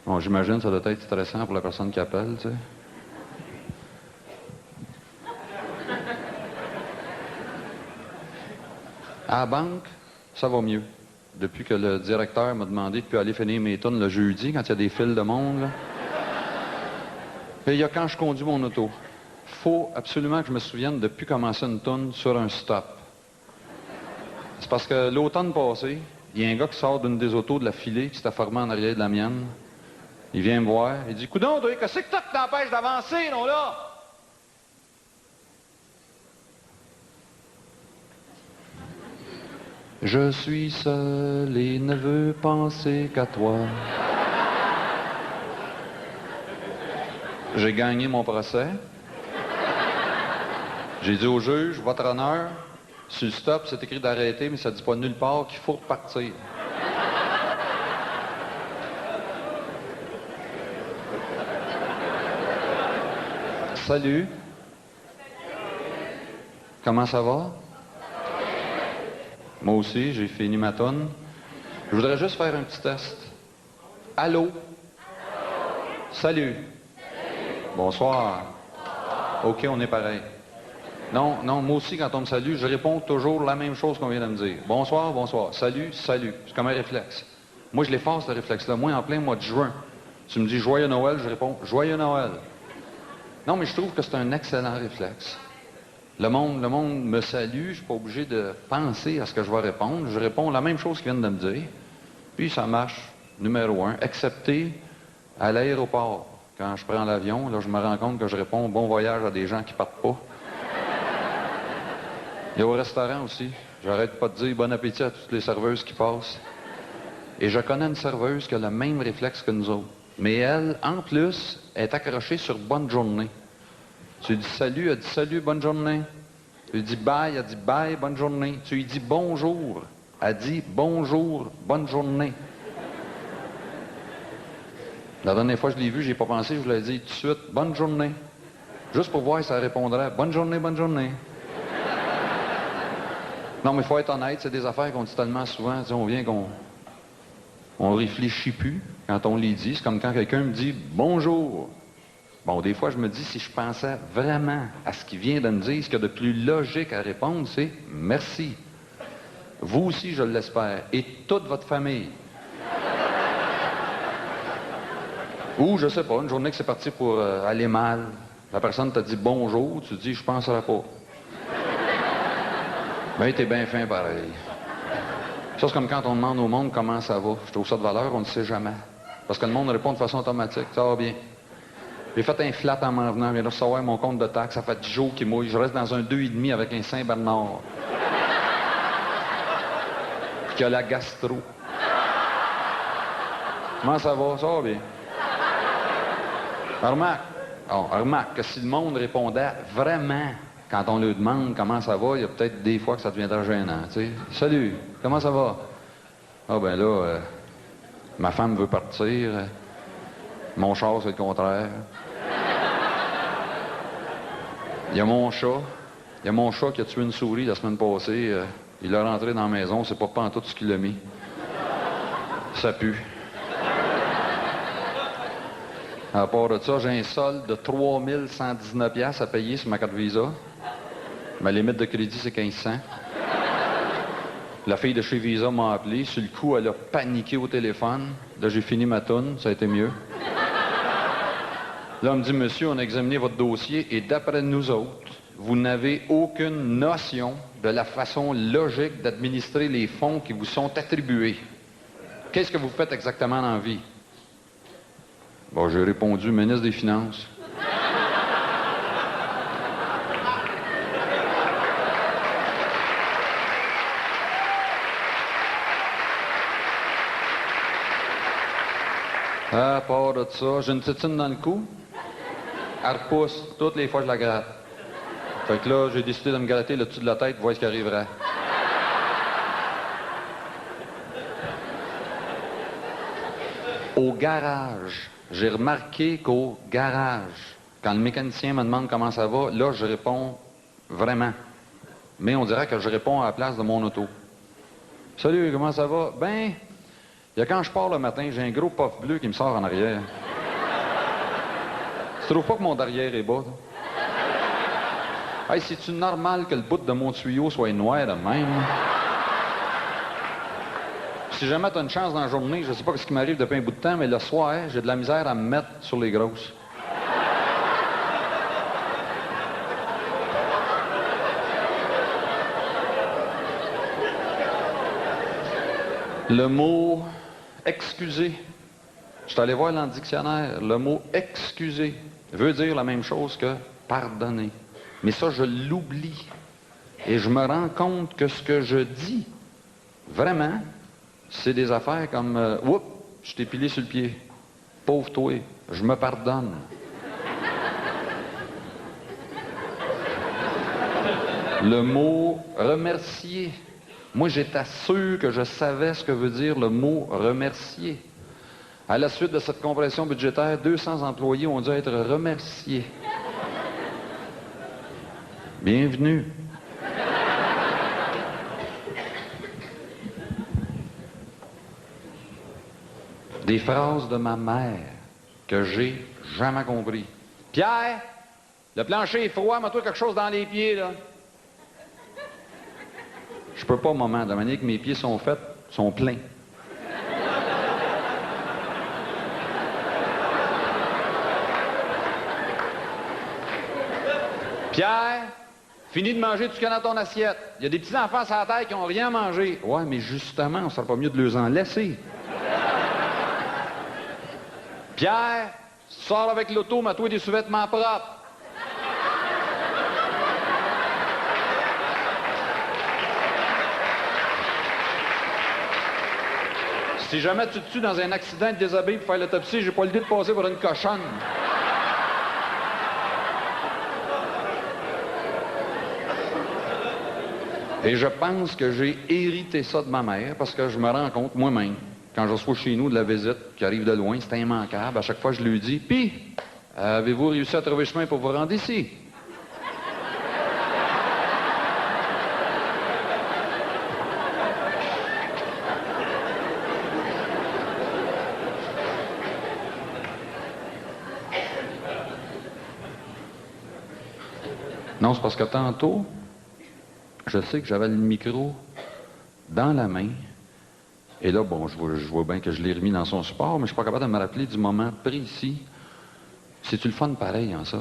Bon, j'imagine que ça doit être stressant pour la personne qui appelle, tu sais. À la banque, ça va mieux. Depuis que le directeur m'a demandé de plus aller finir mes tonnes le jeudi, quand il y a des files de monde, là. Et il y a quand je conduis mon auto. Faut absolument que je me souvienne de plus commencer une tonne sur un stop. C'est parce que l'automne passé, il y a un gars qui sort d'une des autos de la filée qui s'était formé en arrière de la mienne. Il vient me voir, il dit « Coudonc, toi, qu'est-ce que t'as qui t'empêche d'avancer, non, là? » Je suis seul et ne veux penser qu'à toi. J'ai gagné mon procès. J'ai dit au juge, votre honneur, sur le stop, c'est écrit d'arrêter, mais ça dit pas nulle part qu'il faut repartir. Salut. Comment ça va? Moi aussi, j'ai fini ma tonne. Je voudrais juste faire un petit test. Allô? Salut. Bonsoir. OK, on est pareil. Non, moi aussi, quand on me salue, je réponds toujours la même chose qu'on vient de me dire. Bonsoir, bonsoir. Salut, salut. C'est comme un réflexe. Moi, je l'efface, ce réflexe-là. Moi, en plein mois de juin, tu me dis Joyeux Noël, je réponds Joyeux Noël. Non, mais je trouve que c'est un excellent réflexe. Le monde me salue, je ne suis pas obligé de penser à ce que je vais répondre. Je réponds la même chose qu'ils viennent de me dire. Puis ça marche. Numéro 1, excepté à l'aéroport. Quand je prends l'avion, là, je me rends compte que je réponds bon voyage à des gens qui partent pas. Et au restaurant aussi, j'arrête pas de dire bon appétit à toutes les serveuses qui passent. Et je connais une serveuse qui a le même réflexe que nous autres. Mais elle, en plus, est accrochée sur bonne journée. Tu lui dis salut, elle dit salut, bonne journée. Tu lui dis bye, elle dit bye, bonne journée. Tu lui dis bonjour, elle dit bonjour, bonne journée. La dernière fois que je l'ai vue, j'ai pas pensé, je vous l'ai dit tout de suite, bonne journée. Juste pour voir si elle répondrait, bonne journée, bonne journée. Non, mais il faut être honnête, c'est des affaires qu'on dit tellement souvent, on vient on réfléchit plus quand on les dit. C'est comme quand quelqu'un me dit bonjour. Bon, des fois, je me dis, si je pensais vraiment à ce qu'il vient de me dire, ce qu'il y a de plus logique à répondre, c'est merci. Vous aussi, je l'espère, et toute votre famille. Ou, je sais pas, une journée que c'est parti pour aller mal, la personne t'a dit bonjour, tu te dis, je penserai pas. Ben, t'es bien fin pareil. Ça, c'est comme quand on demande au monde comment ça va. Je trouve ça de valeur, on ne sait jamais. Parce que le monde répond de façon automatique, ça va bien. J'ai fait un flat en m'en venant, je viens de recevoir mon compte de taxe, ça fait 10 jours qu'il mouille. Je reste dans un 2,5 avec un Saint-Bernard. Qui a la gastro. Comment ça va? Ça va bien. Remarque que si le monde répondait vraiment quand on lui demande comment ça va, il y a peut-être des fois que ça deviendra gênant. Tu sais. Salut, comment ça va? Ah ben là, ma femme veut partir. Mon char, c'est le contraire. Il y a mon chat qui a tué une souris la semaine passée. Il l'a rentré dans la maison, c'est pas pantoute ce qu'il a mis. Ça pue. À part de ça, j'ai un solde de 3119 $ à payer sur ma carte Visa. Ma limite de crédit, c'est 1500. La fille de chez Visa m'a appelé. Sur le coup, elle a paniqué au téléphone. Là, j'ai fini ma toune, ça a été mieux. Là, on me dit, monsieur, on a examiné votre dossier et d'après nous autres, vous n'avez aucune notion de la façon logique d'administrer les fonds qui vous sont attribués. Qu'est-ce que vous faites exactement dans la vie? Bon, j'ai répondu, ministre des Finances. À part de ça, j'ai une tétine dans le cou. Elle repousse. Toutes les fois, je la gratte. Fait que là, j'ai décidé de me gratter le dessus de la tête pour voir ce qui arriverait. Au garage, j'ai remarqué qu'au garage, quand le mécanicien me demande comment ça va, là, je réponds vraiment. Mais on dirait que je réponds à la place de mon auto. Salut, comment ça va? Ben, Il y a quand je pars le matin, j'ai un gros puff bleu qui me sort en arrière. Tu trouves pas que mon derrière est bas, toi? Hey, c'est-tu normal que le bout de mon tuyau soit noir de même? Si jamais t'as une chance dans la journée, je sais pas ce qui m'arrive depuis un bout de temps, mais le soir, j'ai de la misère à me mettre sur les grosses. Le mot « excuser », je suis allé voir dans le dictionnaire, le mot « excuser » veut dire la même chose que « pardonner ». Mais ça, je l'oublie. Et je me rends compte que ce que je dis, vraiment, c'est des affaires comme « Oups, je t'ai pilé sur le pied. Pauvre toi, je me pardonne. » Le mot « remercier ». Moi, j'étais sûr que je savais ce que veut dire le mot « remercier ». À la suite de cette compression budgétaire, 200 employés ont dû être remerciés. Bienvenue. Des phrases de ma mère que j'ai jamais compris. Pierre, le plancher est froid, mets-toi quelque chose dans les pieds, là. Je peux pas, maman, de la manière que mes pieds sont faits, sont pleins. Pierre, finis de manger, tu connais ton assiette. Il y a des petits-enfants sur la terre qui n'ont rien à manger. Ouais, mais justement, on ne serait pas mieux de les en laisser. Pierre, sors avec l'auto, mets-toi des sous-vêtements propres. Si jamais tu te tues dans un accident de déshabille pour faire l'autopsie, j'ai pas l'idée de passer pour une cochonne. Et je pense que j'ai hérité ça de ma mère parce que je me rends compte moi-même, quand je reçois chez nous de la visite qui arrive de loin, c'est immanquable. À chaque fois, je lui dis, puis, avez-vous réussi à trouver chemin pour vous rendre ici? Non, c'est parce que tantôt, je sais que j'avais le micro dans la main. Et là, bon, je vois bien que je l'ai remis dans son support, mais je suis pas capable de me rappeler du moment précis. C'est-tu le fun pareil, en ça?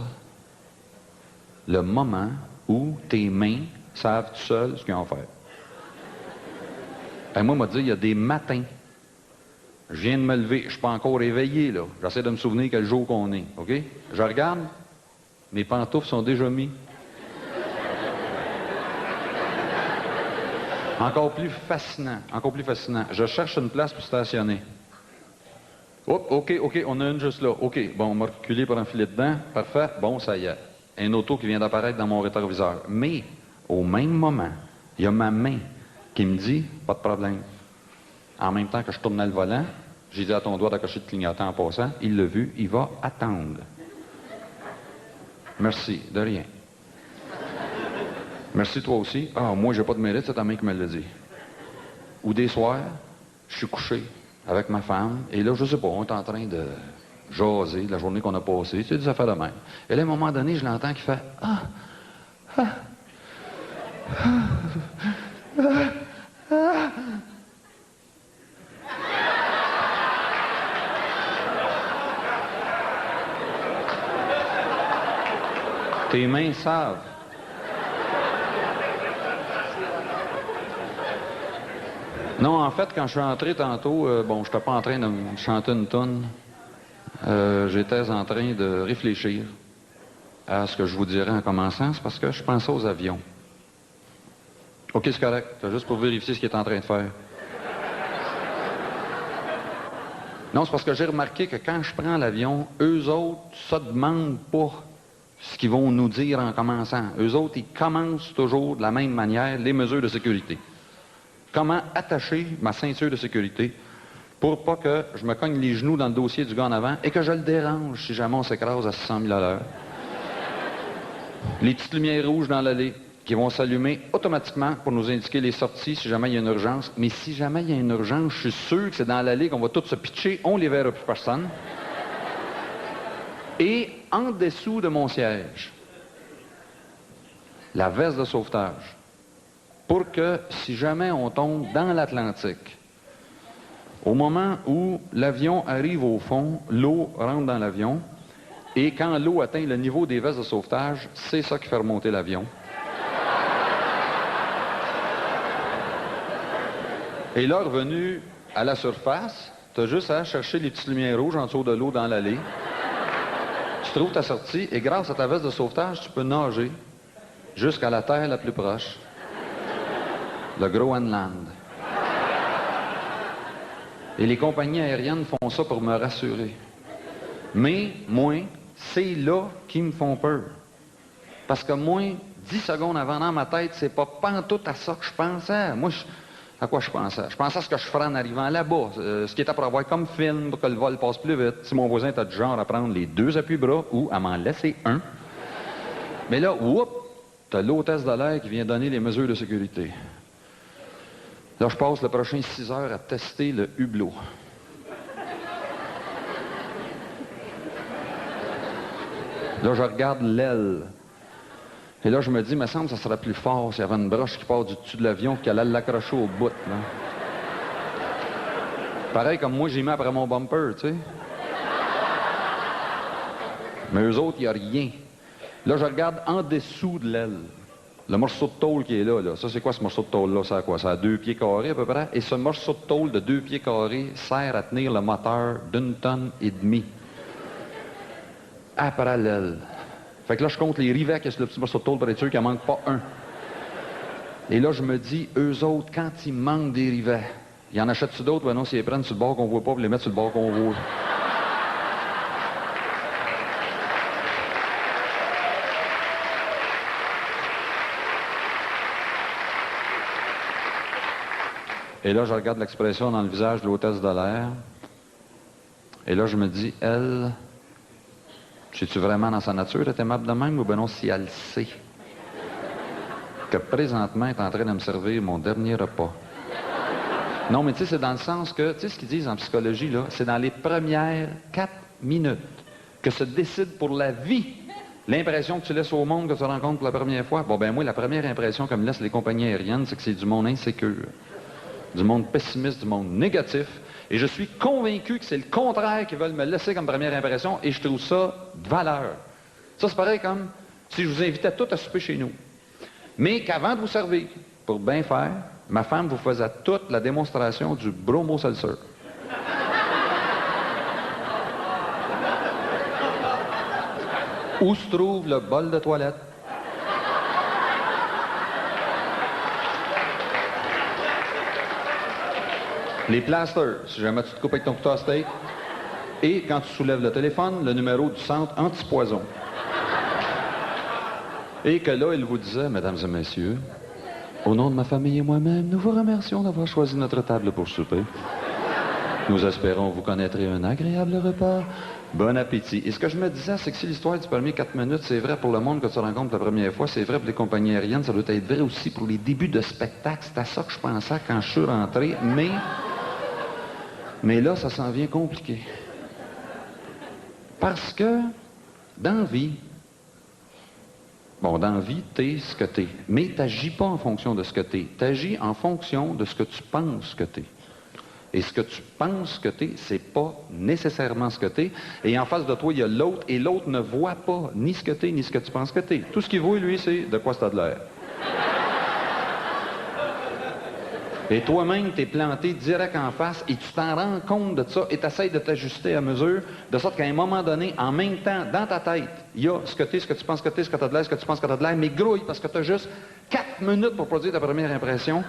Le moment où tes mains savent tout seules ce qu'ils ont à faire. Et moi, m'a dit, il y a des matins. Je viens de me lever, je suis pas encore réveillé, là. J'essaie de me souvenir quel jour qu'on est, OK? Je regarde, mes pantoufles sont déjà mis. Encore plus fascinant, encore plus fascinant. Je cherche une place pour stationner. Oh, OK, on a une juste là. OK, bon, on m'a reculé pour enfiler dedans. Parfait, bon, ça y est. Un auto qui vient d'apparaître dans mon rétroviseur. Mais, au même moment, il y a ma main qui me dit, pas de problème. En même temps que je tournais le volant, j'ai dit à ton doigt d'accrocher le clignotant en passant. Il l'a vu, il va attendre. Merci, de rien. Merci toi aussi. Ah, moi, j'ai pas de mérite, c'est ta main qui me l'a dit. Ou des soirs, je suis couché avec ma femme, et là, je sais pas, on est en train de jaser de la journée qu'on a passée, c'est des affaires de même. Et là, à un moment donné, je l'entends qui fait « Ah! Ah! Ah! Ah! Ah! » Tes mains savent. Non, en fait, quand je suis entré tantôt, bon, je n'étais pas en train de me chanter une toune. J'étais en train de réfléchir à ce que je vous dirais en commençant. C'est parce que je pensais aux avions. OK, c'est correct. C'est juste pour vérifier ce qu'il est en train de faire. Non, c'est parce que j'ai remarqué que quand je prends l'avion, eux autres, ça demande pas ce qu'ils vont nous dire en commençant. Eux autres, ils commencent toujours de la même manière les mesures de sécurité. Comment attacher ma ceinture de sécurité pour pas que je me cogne les genoux dans le dossier du gars en avant et que je le dérange si jamais on s'écrase à 600 000 à l'heure. Les petites lumières rouges dans l'allée. qui vont s'allumer automatiquement pour nous indiquer les sorties si jamais il y a une urgence. Mais si jamais il y a une urgence, je suis sûr que c'est dans l'allée qu'on va tous se pitcher, on les verra plus personne. Et en dessous de mon siège, la veste de sauvetage, pour que si jamais on tombe dans l'Atlantique, au moment où l'avion arrive au fond, l'eau rentre dans l'avion, et quand l'eau atteint le niveau des vestes de sauvetage, c'est ça qui fait remonter l'avion. Et là, revenu à la surface, tu as juste à chercher les petites lumières rouges en dessous de l'eau dans l'allée. Tu trouves ta sortie et grâce à ta veste de sauvetage, tu peux nager jusqu'à la terre la plus proche, le Groenland. Et les compagnies aériennes font ça pour me rassurer. Mais, moi, c'est là qu'ils me font peur. Parce que moi, 10 secondes avant dans ma tête, c'est pas pantoute à ça que je pensais. Moi, à quoi je pensais? Je pensais à ce que je ferais en arrivant là-bas, ce qui était pour avoir comme film, pour que le vol passe plus vite. Si mon voisin était du genre à prendre les 2 appuis-bras ou à m'en laisser un. Mais là, whoop, t'as l'hôtesse de l'air qui vient donner les mesures de sécurité. Là, je passe le prochain 6 heures à tester le hublot. Là, je regarde l'aile. Et là, je me dis, il me semble que ça serait plus fort s'il y avait une broche qui part du dessus de l'avion et qu'elle allait l'accrocher au bout. Là. Pareil comme moi, j'ai mis après mon bumper, tu sais. Mais eux autres, il n'y a rien. Là, je regarde en dessous de l'aile. Le morceau de tôle qui est là, là. Ça, c'est quoi ce morceau de tôle-là? Ça a quoi? Ça a 2 pieds carrés à peu près. Et ce morceau de tôle de 2 pieds carrés sert à tenir le moteur d'1,5 tonne. Après l'aile. Fait que là, je compte les rivets qui sur le petit morceau de tôle pour être sûr qu'il n'en manque pas un. Et là, je me dis, eux autres, quand ils manquent des rivets, ils en achètent-tu d'autres? Ben non, s'ils les prennent sur le bord qu'on voit pas, pour les mettre sur le bord qu'on voit. Et là, je regarde l'expression dans le visage de l'hôtesse de l'air. Et là, je me dis, elle, sais-tu vraiment dans sa nature d'être aimable de même ou ben non, si elle sait que présentement, elle est en train de me servir mon dernier repas. Non, mais tu sais, c'est dans le sens que, tu sais ce qu'ils disent en psychologie, là, c'est dans les premières 4 minutes que se décide pour la vie l'impression que tu laisses au monde que tu rencontres pour la première fois. Bon, ben moi, la première impression que me laissent les compagnies aériennes, c'est que c'est du monde insécure, du monde pessimiste, du monde négatif. Et je suis convaincu que c'est le contraire qu'ils veulent me laisser comme première impression et je trouve ça de valeur. Ça, c'est pareil comme si je vous invitais tous à souper chez nous. Mais qu'avant de vous servir, pour bien faire, ma femme vous faisait toute la démonstration du bromo seltzer. Où se trouve le bol de toilette? Les plasters, si jamais tu te coupes avec ton couteau à steak. Et quand tu soulèves le téléphone, le numéro du centre anti-poison. Et que là, il vous disait, mesdames et messieurs, au nom de ma famille et moi-même, nous vous remercions d'avoir choisi notre table pour souper. Nous espérons vous connaîtrez un agréable repas. Bon appétit. Et ce que je me disais, c'est que si l'histoire du premier 4 minutes, c'est vrai pour le monde que tu rencontres la première fois, c'est vrai pour les compagnies aériennes, ça doit être vrai aussi pour les débuts de spectacle. C'est à ça que je pensais quand je suis rentré, mais là, ça s'en vient compliqué. Parce que, dans la vie, t'es ce que t'es. Mais t'agis pas en fonction de ce que t'es. T'agis en fonction de ce que tu penses que t'es. Et ce que tu penses que t'es, c'est pas nécessairement ce que t'es. Et en face de toi, il y a l'autre, et l'autre ne voit pas ni ce que t'es, ni ce que tu penses que t'es. Tout ce qu'il voit, lui, c'est de quoi ça a de l'air. Et toi-même, t'es planté direct en face et tu t'en rends compte de ça et t'essayes de t'ajuster à mesure, de sorte qu'à un moment donné, en même temps, dans ta tête, il y a ce que t'es, ce que tu penses que t'es, ce que t'as de l'air, ce que tu penses que t'as de l'air, mais grouille parce que t'as juste 4 minutes pour produire ta première impression.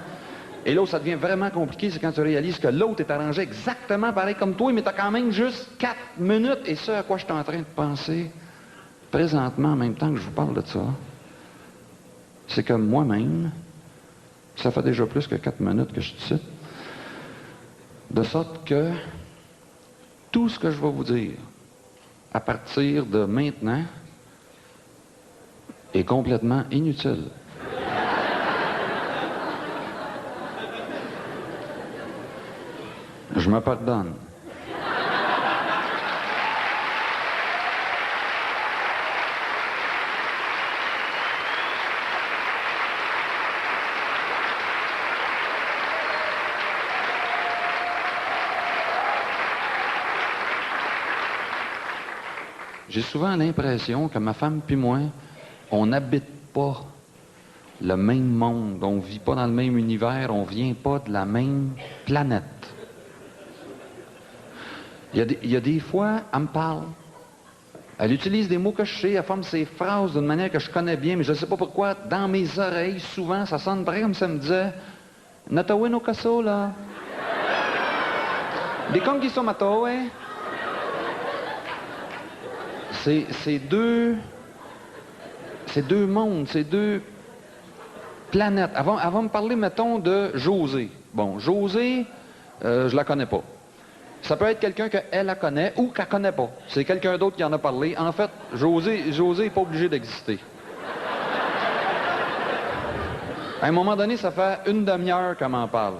Et là où ça devient vraiment compliqué, c'est quand tu réalises que l'autre est arrangé exactement pareil comme toi, mais t'as quand même juste 4 minutes. Et ce à quoi je suis en train de penser présentement, en même temps que je vous parle de ça, c'est que moi-même, ça fait déjà plus que 4 minutes que je suis ici. De sorte que tout ce que je vais vous dire à partir de maintenant est complètement inutile. Je me pardonne. J'ai souvent l'impression que ma femme puis moi, on n'habite pas le même monde, on vit pas dans le même univers, on vient pas de la même planète. Il y a des fois, elle me parle. Elle utilise des mots que je sais, elle forme ses phrases d'une manière que je connais bien, mais je ne sais pas pourquoi, dans mes oreilles, souvent, ça sonne pareil comme ça me disait « Natawe no kaso, là. Des comme qui sont matawe. » C'est deux mondes, c'est deux planètes. Elle va me parler, mettons, de José. Bon, José, je la connais pas. Ça peut être quelqu'un qu'elle la connaît ou qu'elle connaît pas. C'est quelqu'un d'autre qui en a parlé. En fait, José n'est pas obligé d'exister. À un moment donné, ça fait une demi-heure qu'elle m'en parle.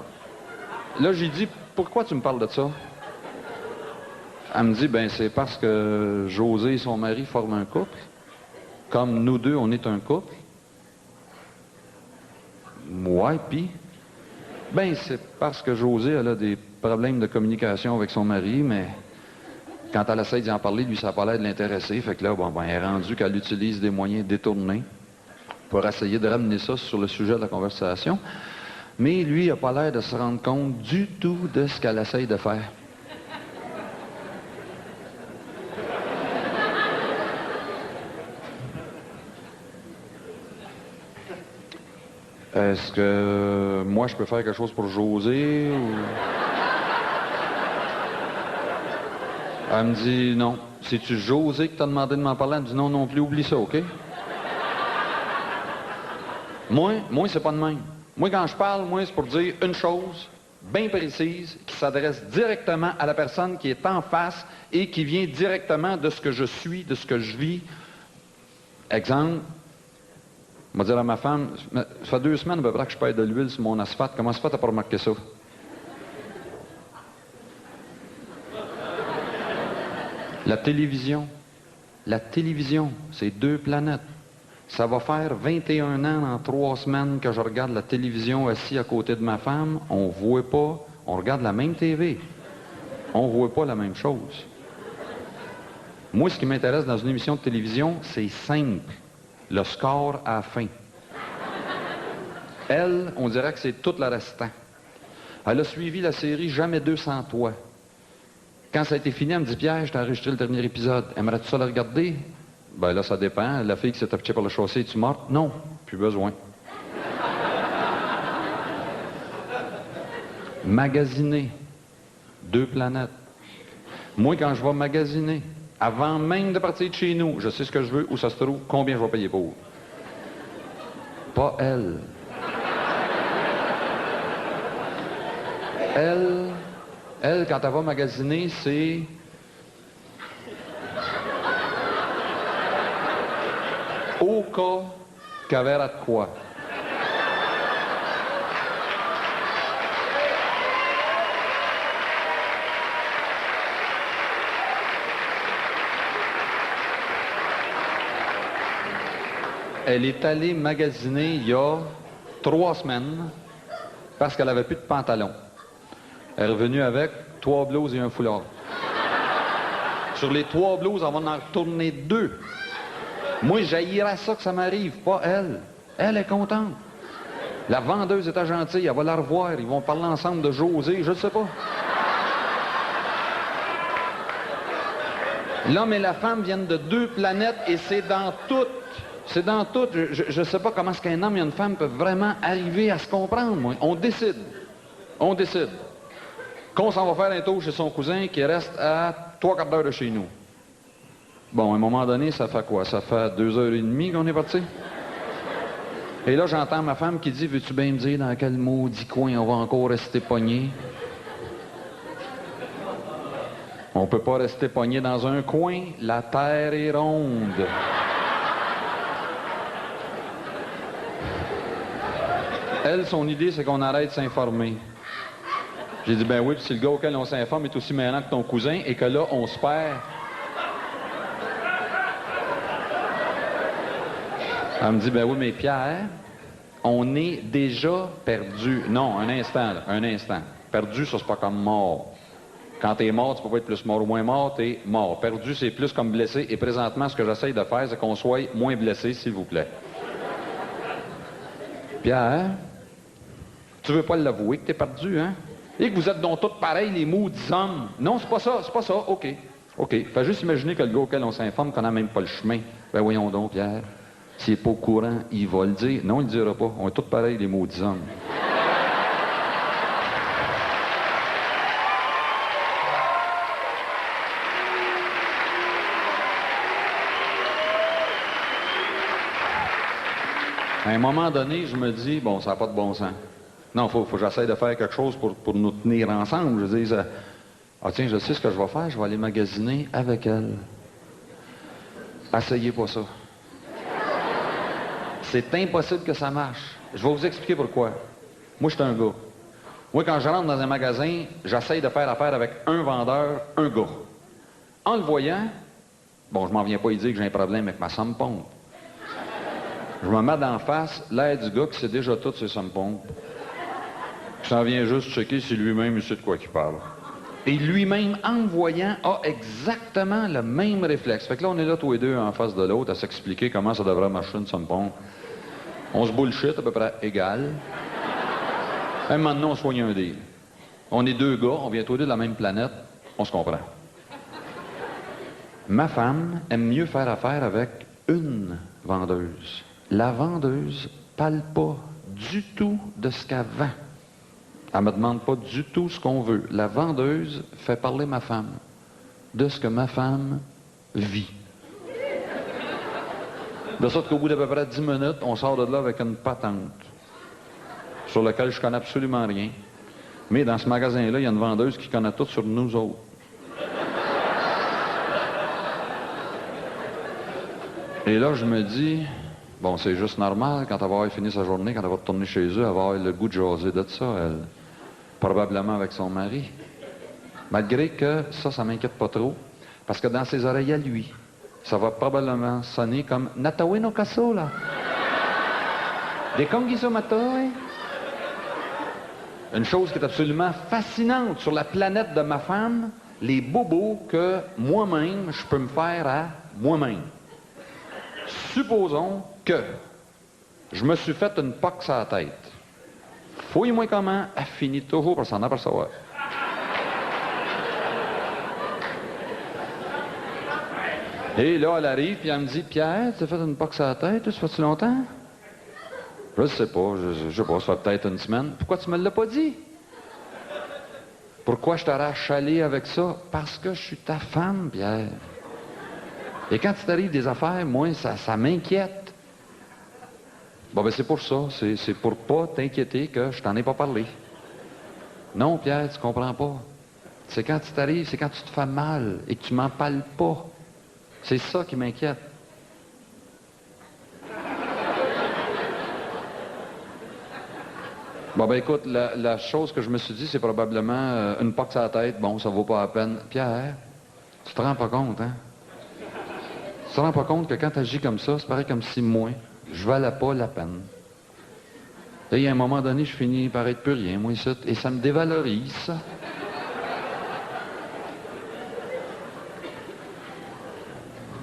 Là, j'ai dit, pourquoi tu me parles de ça? Elle me dit, ben c'est parce que José et son mari forment un couple. Comme nous deux, on est un couple. Ouais, puis? Ben c'est parce que José, elle a des problèmes de communication avec son mari, mais quand elle essaie d'y en parler, lui, ça n'a pas l'air de l'intéresser. Fait que là, bon, elle est rendue qu'elle utilise des moyens détournés pour essayer de ramener ça sur le sujet de la conversation. Mais lui, il n'a pas l'air de se rendre compte du tout de ce qu'elle essaye de faire. Est-ce que moi, je peux faire quelque chose pour José ou... Elle me dit non. C'est-tu José qui t'a demandé de m'en parler? Elle me dit non, non plus, oublie ça, OK? Moi, c'est pas de même. Moi, quand je parle, c'est pour dire une chose bien précise qui s'adresse directement à la personne qui est en face et qui vient directement de ce que je suis, de ce que je vis. Exemple, je vais dire à ma femme, ça fait 2 semaines à peu près que je paye de l'huile sur mon asphalte. Comment ça fait, t'as pas remarqué ça? La télévision, c'est 2 planètes. Ça va faire 21 ans dans 3 semaines que je regarde la télévision assis à côté de ma femme. On voit pas, on regarde la même TV. On voit pas la même chose. Moi, ce qui m'intéresse dans une émission de télévision, c'est simple. Le score à la fin. Elle, on dirait que c'est tout le restant. Elle a suivi la série Jamais 200 toits. Quand ça a été fini, elle me dit « Pierre, je t'ai enregistré le dernier épisode. Aimerais-tu ça le regarder? » Ben là, ça dépend. La fille qui s'est affichée par le chaussée, es-tu morte? Non, plus besoin. Magasiner. 2 planètes. Moi, quand je vais magasiner, avant même de partir de chez nous, je sais ce que je veux, où ça se trouve, combien je vais payer pour. Pas elle. Elle, quand elle va magasiner, c'est... au cas qu'elle verra de quoi. Elle est allée magasiner il y a 3 semaines parce qu'elle n'avait plus de pantalon. Elle est revenue avec 3 blouses et un foulard. Sur les 3 blouses, elle va en retourner 2. Moi, j'haïrais ça que ça m'arrive, pas elle. Elle est contente. La vendeuse était gentille, elle va la revoir, ils vont parler ensemble de José, je ne sais pas. L'homme et la femme viennent de 2 planètes et c'est dans toutes. C'est dans tout. Je ne sais pas comment est-ce qu'un homme et une femme peuvent vraiment arriver à se comprendre, moi. On décide. On décide. Qu'on s'en va faire un tour chez son cousin qui reste à 3/4 d'heure de chez nous. Bon, à un moment donné, ça fait quoi? Ça fait 2h30 qu'on est parti? Et là, j'entends ma femme qui dit, veux-tu bien me dire dans quel maudit coin on va encore rester pogné? On peut pas rester pogné dans un coin. La terre est ronde. Elle, son idée, c'est qu'on arrête de s'informer. J'ai dit, ben oui, puis si le gars auquel on s'informe est aussi mêlant que ton cousin et que là, on se perd. Elle me dit, ben oui, mais Pierre, on est déjà perdu. Non, un instant, là, un instant. Perdu, ça, c'est pas comme mort. Quand t'es mort, tu peux pas être plus mort ou moins mort, t'es mort. Perdu, c'est plus comme blessé. Et présentement, ce que j'essaye de faire, c'est qu'on soit moins blessé, s'il vous plaît. Pierre, tu veux pas l'avouer que t'es perdu, hein? Et que vous êtes donc tous pareils, les maudits hommes. Non, c'est pas ça, OK. OK. Fais juste imaginer que le gars auquel on s'informe connaît même pas le chemin. Ben voyons donc, Pierre. S'il n'est pas au courant, il va le dire. Non, il le dira pas. On est tous pareils, les maudits hommes. À un moment donné, je me dis, bon, ça n'a pas de bon sens. Non, faut que j'essaie de faire quelque chose pour nous tenir ensemble. Je dis, ah tiens, je sais ce que je vais faire, je vais aller magasiner avec elle. Essayez pas ça. C'est impossible que ça marche. Je vais vous expliquer pourquoi. Moi, je suis un gars. Moi, quand je rentre dans un magasin, j'essaye de faire affaire avec un vendeur, un gars. En le voyant, bon, je m'en viens pas lui dire que j'ai un problème avec ma somme-pompe. Je me mets d'en face l'air du gars qui sait déjà toutes ses somme-pompes. Qui s'en vient juste checker si lui-même il sait de quoi il parle. Et lui-même, en me voyant, a exactement le même réflexe. Fait que là, on est là tous les deux en face de l'autre à s'expliquer comment ça devrait marcher une somme-pompe. On se bullshit à peu près égal. Et maintenant, on se voit un deal. On est deux gars, on vient tous les deux de la même planète, on se comprend. Ma femme aime mieux faire affaire avec une vendeuse. La vendeuse parle pas du tout de ce qu'elle vend. Elle me demande pas du tout ce qu'on veut. La vendeuse fait parler ma femme de ce que ma femme vit. De sorte qu'au bout d'à peu près 10 minutes, on sort de là avec une patente sur laquelle je connais absolument rien. Mais dans ce magasin-là, il y a une vendeuse qui connaît tout sur nous autres. Et là, je me dis, bon, c'est juste normal, quand elle va avoir fini sa journée, quand elle va retourner chez eux, elle va avoir le goût de jaser de ça, elle. Probablement avec son mari. Malgré que ça m'inquiète pas trop, parce que dans ses oreilles à lui, ça va probablement sonner comme Natawe no kaso, là. Des kongiso matoe. Une chose qui est absolument fascinante sur la planète de ma femme, les bobos que moi-même, je peux me faire à moi-même. Supposons que je me suis fait une poque sur la tête. Fouille-moi comment, elle finit toujours par s'en apercevoir. Et là, elle arrive, puis elle me dit, Pierre, tu as fait une poque sur la tête, ça fait-tu longtemps? Je sais pas, je sais pas, ça fait peut-être une semaine. Pourquoi tu me l'as pas dit? Pourquoi je t'aurais achalé avec ça? Parce que je suis ta femme, Pierre. Et quand il t'arrive des affaires, moi, ça m'inquiète. Bon, ben c'est pour ça. C'est pour pas t'inquiéter que je t'en ai pas parlé. Non, Pierre, tu comprends pas. C'est quand tu t'arrives, c'est quand tu te fais mal et que tu m'en parles pas. C'est ça qui m'inquiète. Bon, ben écoute, la chose que je me suis dit, c'est probablement une poque sur la tête. Bon, ça vaut pas la peine. Pierre, tu te rends pas compte, hein? Tu te rends pas compte que quand tu agis comme ça, c'est pareil comme si moi, je valais pas la peine. Et à un moment donné, je finis par être plus rien, moi, ici, et ça me dévalorise, ça.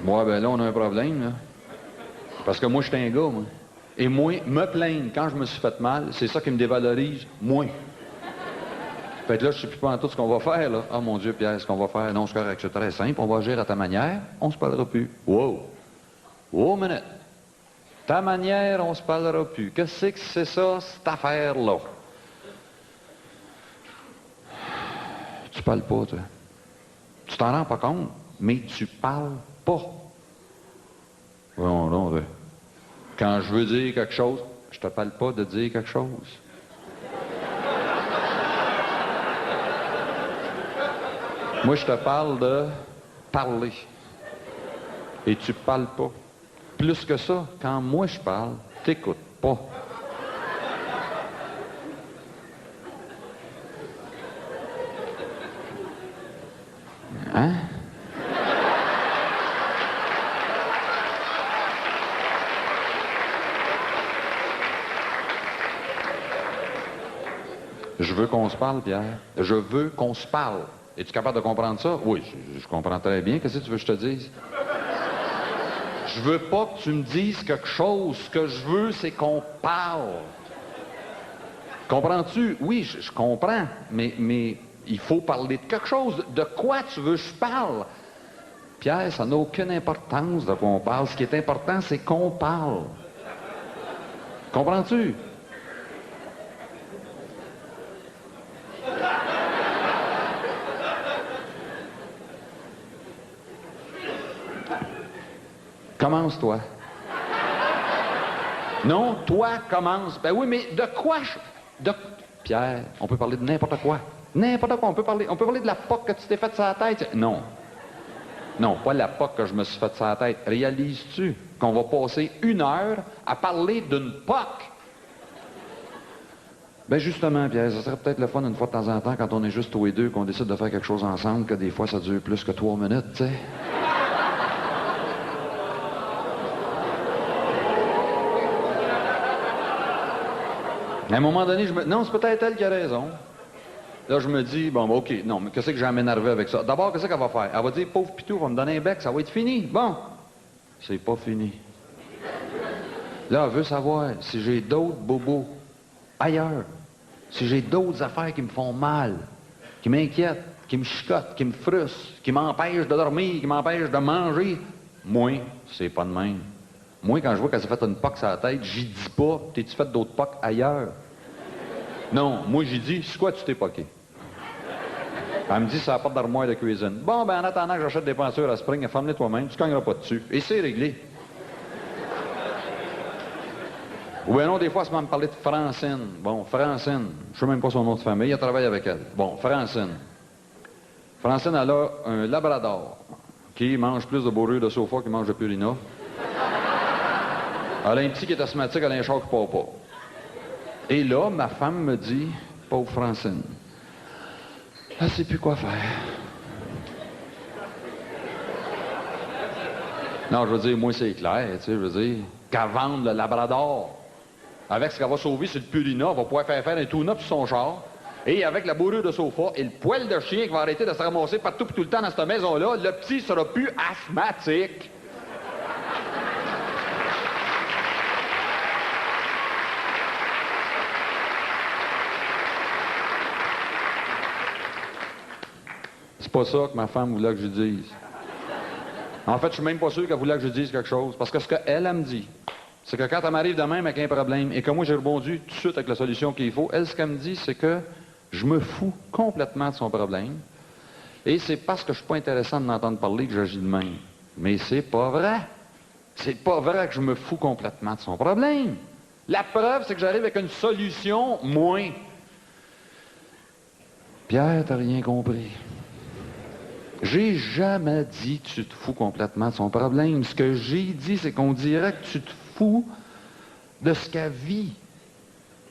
Moi, ben là, on a un problème, là. Parce que moi, je suis un gars, moi. Et moi, me plaindre quand je me suis fait mal, c'est ça qui me dévalorise, moi. Fait que là, je sais plus pas en tout ce qu'on va faire, là. Ah, mon Dieu, Pierre, ce qu'on va faire? Non, c'est correct, c'est très simple. On va agir à ta manière, on se parlera plus. Wow! Wow, minute! Ta manière, on se parlera plus. Qu'est-ce que c'est ça, cette affaire-là? Tu parles pas, toi. Tu t'en rends pas compte, mais tu parles pas. Non, non, quand je veux dire quelque chose, je te parle pas de dire quelque chose. Moi, je te parle de parler. Et tu parles pas. Plus que ça, quand moi je parle, t'écoutes pas. Je veux qu'on se parle, Pierre. Je veux qu'on se parle. Es-tu capable de comprendre ça? Oui, je comprends très bien. Qu'est-ce que tu veux que je te dise? Je veux pas que tu me dises quelque chose. Ce que je veux, c'est qu'on parle. Comprends-tu? Oui, je comprends, mais il faut parler de quelque chose. De quoi tu veux que je parle? Pierre, ça n'a aucune importance de quoi on parle. Ce qui est important, c'est qu'on parle. Comprends-tu? Commence, toi. Non, toi, commence. Ben oui, mais de quoi Pierre, on peut parler de n'importe quoi. N'importe quoi. On peut parler de la poque que tu t'es faite sur la tête. Non. Non, pas la poque que je me suis faite sur la tête. Réalises-tu qu'on va passer 1 heure à parler d'une poque? Ben justement, Pierre, ça serait peut-être le fun une fois de temps en temps, quand on est juste tous les deux, qu'on décide de faire quelque chose ensemble, que des fois ça dure plus que 3 minutes, tu sais. À un moment donné, non, c'est peut-être elle qui a raison. Là, je me dis, bon, OK, non, mais qu'est-ce que j'ai à m'énerver avec ça? D'abord, qu'est-ce qu'elle va faire? Elle va dire, pauvre Pitou, va me donner un bec, ça va être fini. Bon, c'est pas fini. Là, elle veut savoir si j'ai d'autres bobos ailleurs, si j'ai d'autres affaires qui me font mal, qui m'inquiètent, qui me chicotent, qui me frustrent, qui m'empêchent de dormir, qui m'empêchent de manger. Moi, c'est pas de même. Moi, quand je vois qu'elle s'est fait une poque sur la tête, j'y dis pas, t'es-tu fait d'autres poques ailleurs? Non, moi, j'y dis, c'est quoi tu t'es poqué? Elle me dit, c'est la porte d'armoire de cuisine. Bon, ben, en attendant que j'achète des peintures à Spring, ferme-les toi-même, tu cogneras pas dessus. Et c'est réglé. Ou bien non, des fois, elle m'a parlé de Francine. Bon, Francine, je sais même pas son nom de famille, elle travaille avec elle. Bon, Francine. Francine, elle a un labrador qui mange plus de bourrure de sofa qu'il mange de Purina. Elle a un petit qui est asthmatique, elle a un char qui part pas. Et là, ma femme me dit, pauvre Francine, elle sait plus quoi faire. Non, je veux dire, moi, c'est clair, tu sais, je veux dire, qu'elle vende le labrador. Avec ce qu'elle va sauver sur le Purina, elle va pouvoir faire un tune-up sur son char. Et avec la bourrure de sofa et le poil de chien qui va arrêter de se ramasser partout et tout le temps dans cette maison-là, le petit sera plus asthmatique. C'est pas ça que ma femme voulait que je dise. En fait, je suis même pas sûr qu'elle voulait que je dise quelque chose. Parce que ce qu'elle me dit, c'est que quand elle m'arrive de même avec un problème et que moi j'ai rebondi tout de suite avec la solution qu'il faut, elle, ce qu'elle me dit, c'est que je me fous complètement de son problème. Et c'est parce que je suis pas intéressant de m'entendre parler que j'agis de même. Mais c'est pas vrai. C'est pas vrai que je me fous complètement de son problème. La preuve, c'est que j'arrive avec une solution moins. Pierre, t'as rien compris. J'ai jamais dit que tu te fous complètement de son problème. Ce que j'ai dit, c'est qu'on dirait que tu te fous de ce qu'elle vit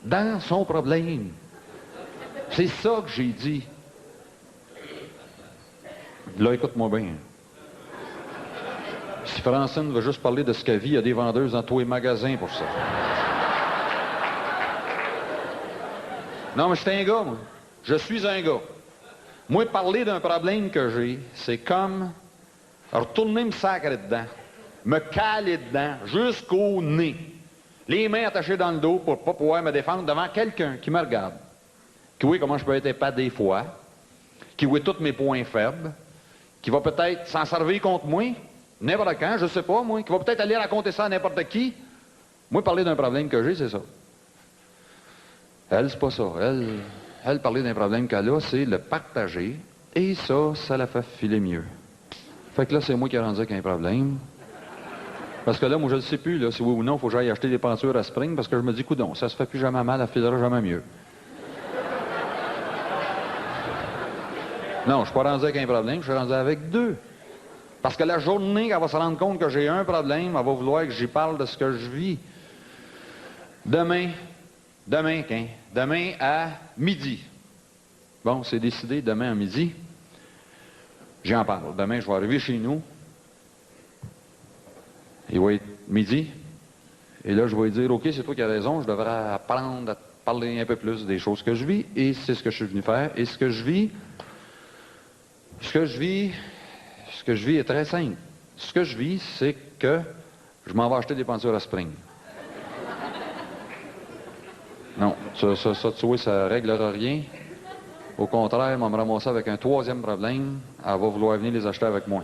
dans son problème. C'est ça que j'ai dit. Là, écoute-moi bien. Si Francine veut juste parler de ce qu'elle vit, il y a des vendeuses dans tous les magasins pour ça. Non, mais je suis un gars, moi. Je suis un gars. Moi, parler d'un problème que j'ai, c'est comme retourner me sacrer dedans, me caler dedans, jusqu'au nez, les mains attachées dans le dos pour pas pouvoir me défendre devant quelqu'un qui me regarde, qui voit comment je peux être épais des fois, qui voit tous mes points faibles, qui va peut-être s'en servir contre moi, n'importe quand, je sais pas, moi, qui va peut-être aller raconter ça à n'importe qui. Moi, parler d'un problème que j'ai, c'est ça. Elle, c'est pas ça. Elle, parler d'un problème qu'elle a, c'est le partager. Et ça la fait filer mieux. Fait que là, c'est moi qui ai rendu avec un problème. Parce que là, moi, je ne sais plus, là, si oui ou non, il faut que j'aille acheter des peintures à Spring, parce que je me dis, coudonc, ça se fait plus jamais mal, elle filera jamais mieux. Non, je suis pas rendu avec un problème, je suis rendu avec 2. Parce que la journée qu'elle va se rendre compte que j'ai un problème, elle va vouloir que j'y parle de ce que je vis. Demain à midi. Bon, c'est décidé, demain à midi. J'en parle. Demain, je vais arriver chez nous. Il va être midi. Et là, je vais lui dire, OK, c'est toi qui as raison, je devrais apprendre à te parler un peu plus des choses que je vis, et c'est ce que je suis venu faire. Et ce que je vis est très simple. Ce que je vis, c'est que je m'en vais acheter des peintures à spring. Non, ça, tu vois, ça réglera rien. Au contraire, elle va me ramasser avec un troisième problème. Elle va vouloir venir les acheter avec moi.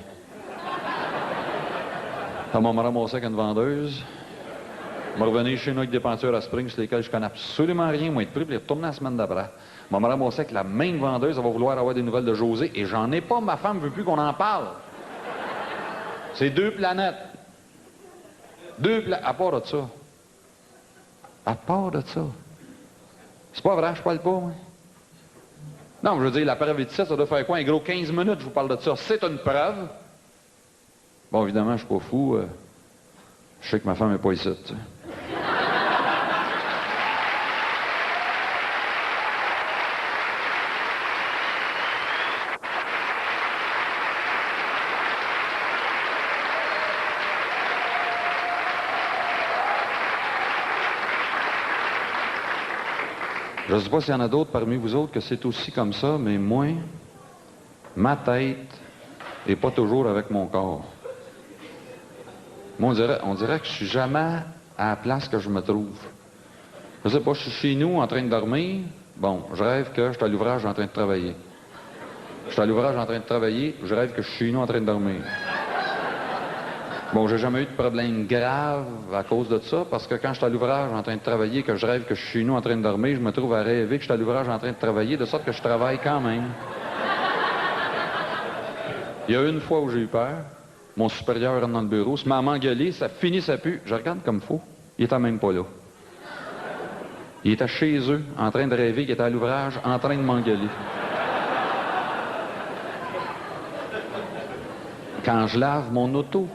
Elle va me ramasser avec une vendeuse. Je vais revenir chez nous avec des peintures à spring sur lesquelles je connais absolument rien. Moi, être pris pour les retourner la semaine d'après. Je vais me ramasser avec la même vendeuse. Elle va vouloir avoir des nouvelles de José. Et j'en ai pas. Ma femme ne veut plus qu'on en parle. C'est deux planètes. À part de ça. À part de ça. C'est pas vrai, je parle pas, moi. Non, je veux dire, la preuve est ça doit faire quoi? Un gros 15 minutes, je vous parle de ça. C'est une preuve. Bon, évidemment, je suis pas fou. Je sais que ma femme n'est pas ici, tu sais. Je ne sais pas s'il y en a d'autres parmi vous autres que c'est aussi comme ça, mais moi, ma tête n'est pas toujours avec mon corps. Moi, on dirait que je suis jamais à la place que je me trouve. Je sais pas, je suis chez nous en train de dormir. Bon, je rêve que je suis à l'ouvrage en train de travailler. Je suis à l'ouvrage en train de travailler, je rêve que je suis chez nous en train de dormir. Bon, j'ai jamais eu de problème grave à cause de ça, parce que quand je suis à l'ouvrage en train de travailler, que je rêve que je suis chez nous en train de dormir, je me trouve à rêver que je suis à l'ouvrage en train de travailler, de sorte que je travaille quand même. Il y a une fois où j'ai eu peur, mon supérieur rentre dans le bureau, se met à m'engueuler, ça finit, ça pue, je regarde comme faux, il était même pas là. Il était chez eux, en train de rêver qu'il était à l'ouvrage, en train de m'engueuler. Quand je lave mon auto,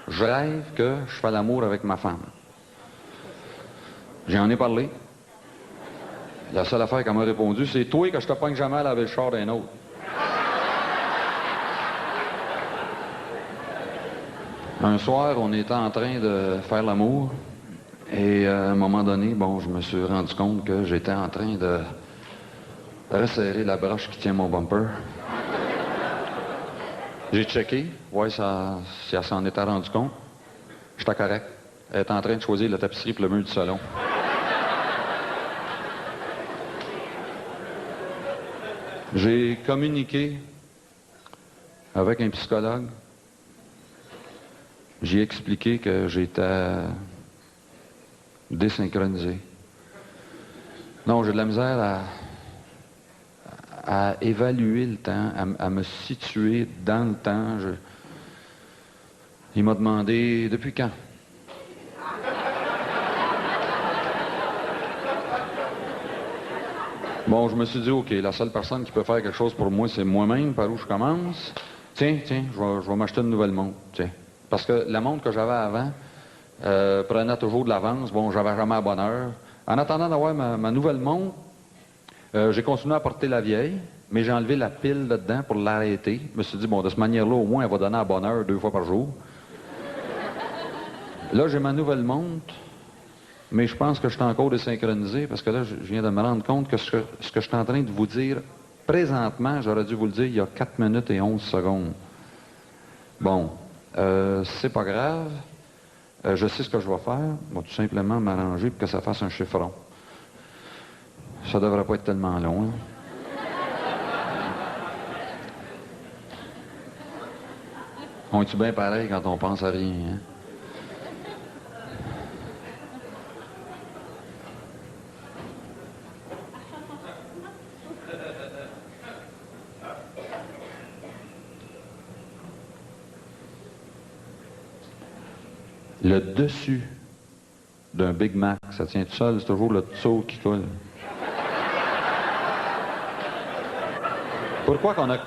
je rêve que je fais l'amour avec ma femme. J'en ai parlé. La seule affaire qu'elle m'a répondu, c'est « Toi, que je te pogne jamais à laver le char d'un autre. » Un soir, on était en train de faire l'amour, et à un moment donné, bon, je me suis rendu compte que j'étais en train de resserrer la broche qui tient mon bumper. J'ai checké, voir si elle s'en était rendu compte. J'étais correct. Elle est en train de choisir la tapisserie pour le mur du salon. J'ai communiqué avec un psychologue. J'ai expliqué que j'étais désynchronisé. Non, j'ai de la misère à évaluer le temps, à me situer dans le temps. Il m'a demandé depuis quand. Bon, je me suis dit, OK, la seule personne qui peut faire quelque chose pour moi, c'est moi-même. Par où je commence? Tiens, je vais m'acheter une nouvelle montre. Tiens. Parce que la montre que j'avais avant prenait toujours de l'avance. Bon, j'avais jamais à bonne heure. En attendant d'avoir ma nouvelle montre, j'ai continué à porter la vieille, mais j'ai enlevé la pile là-dedans pour l'arrêter. Je me suis dit, bon, de cette manière-là, au moins, elle va donner à bonne heure 2 fois par jour. Là, j'ai ma nouvelle montre, mais je pense que je suis encore désynchronisé, parce que là, je viens de me rendre compte que ce que je suis en train de vous dire, présentement, j'aurais dû vous le dire il y a 4 minutes et 11 secondes. Bon, c'est pas grave. Je sais ce que je vais faire. Je vais tout simplement m'arranger pour que ça fasse un chiffron. Ça devrait pas être tellement long, hein? On est-tu bien pareil quand on pense à rien, hein? Le dessus d'un Big Mac, ça tient tout seul, c'est toujours le dessous qui coule. Pourquoi qu'on a...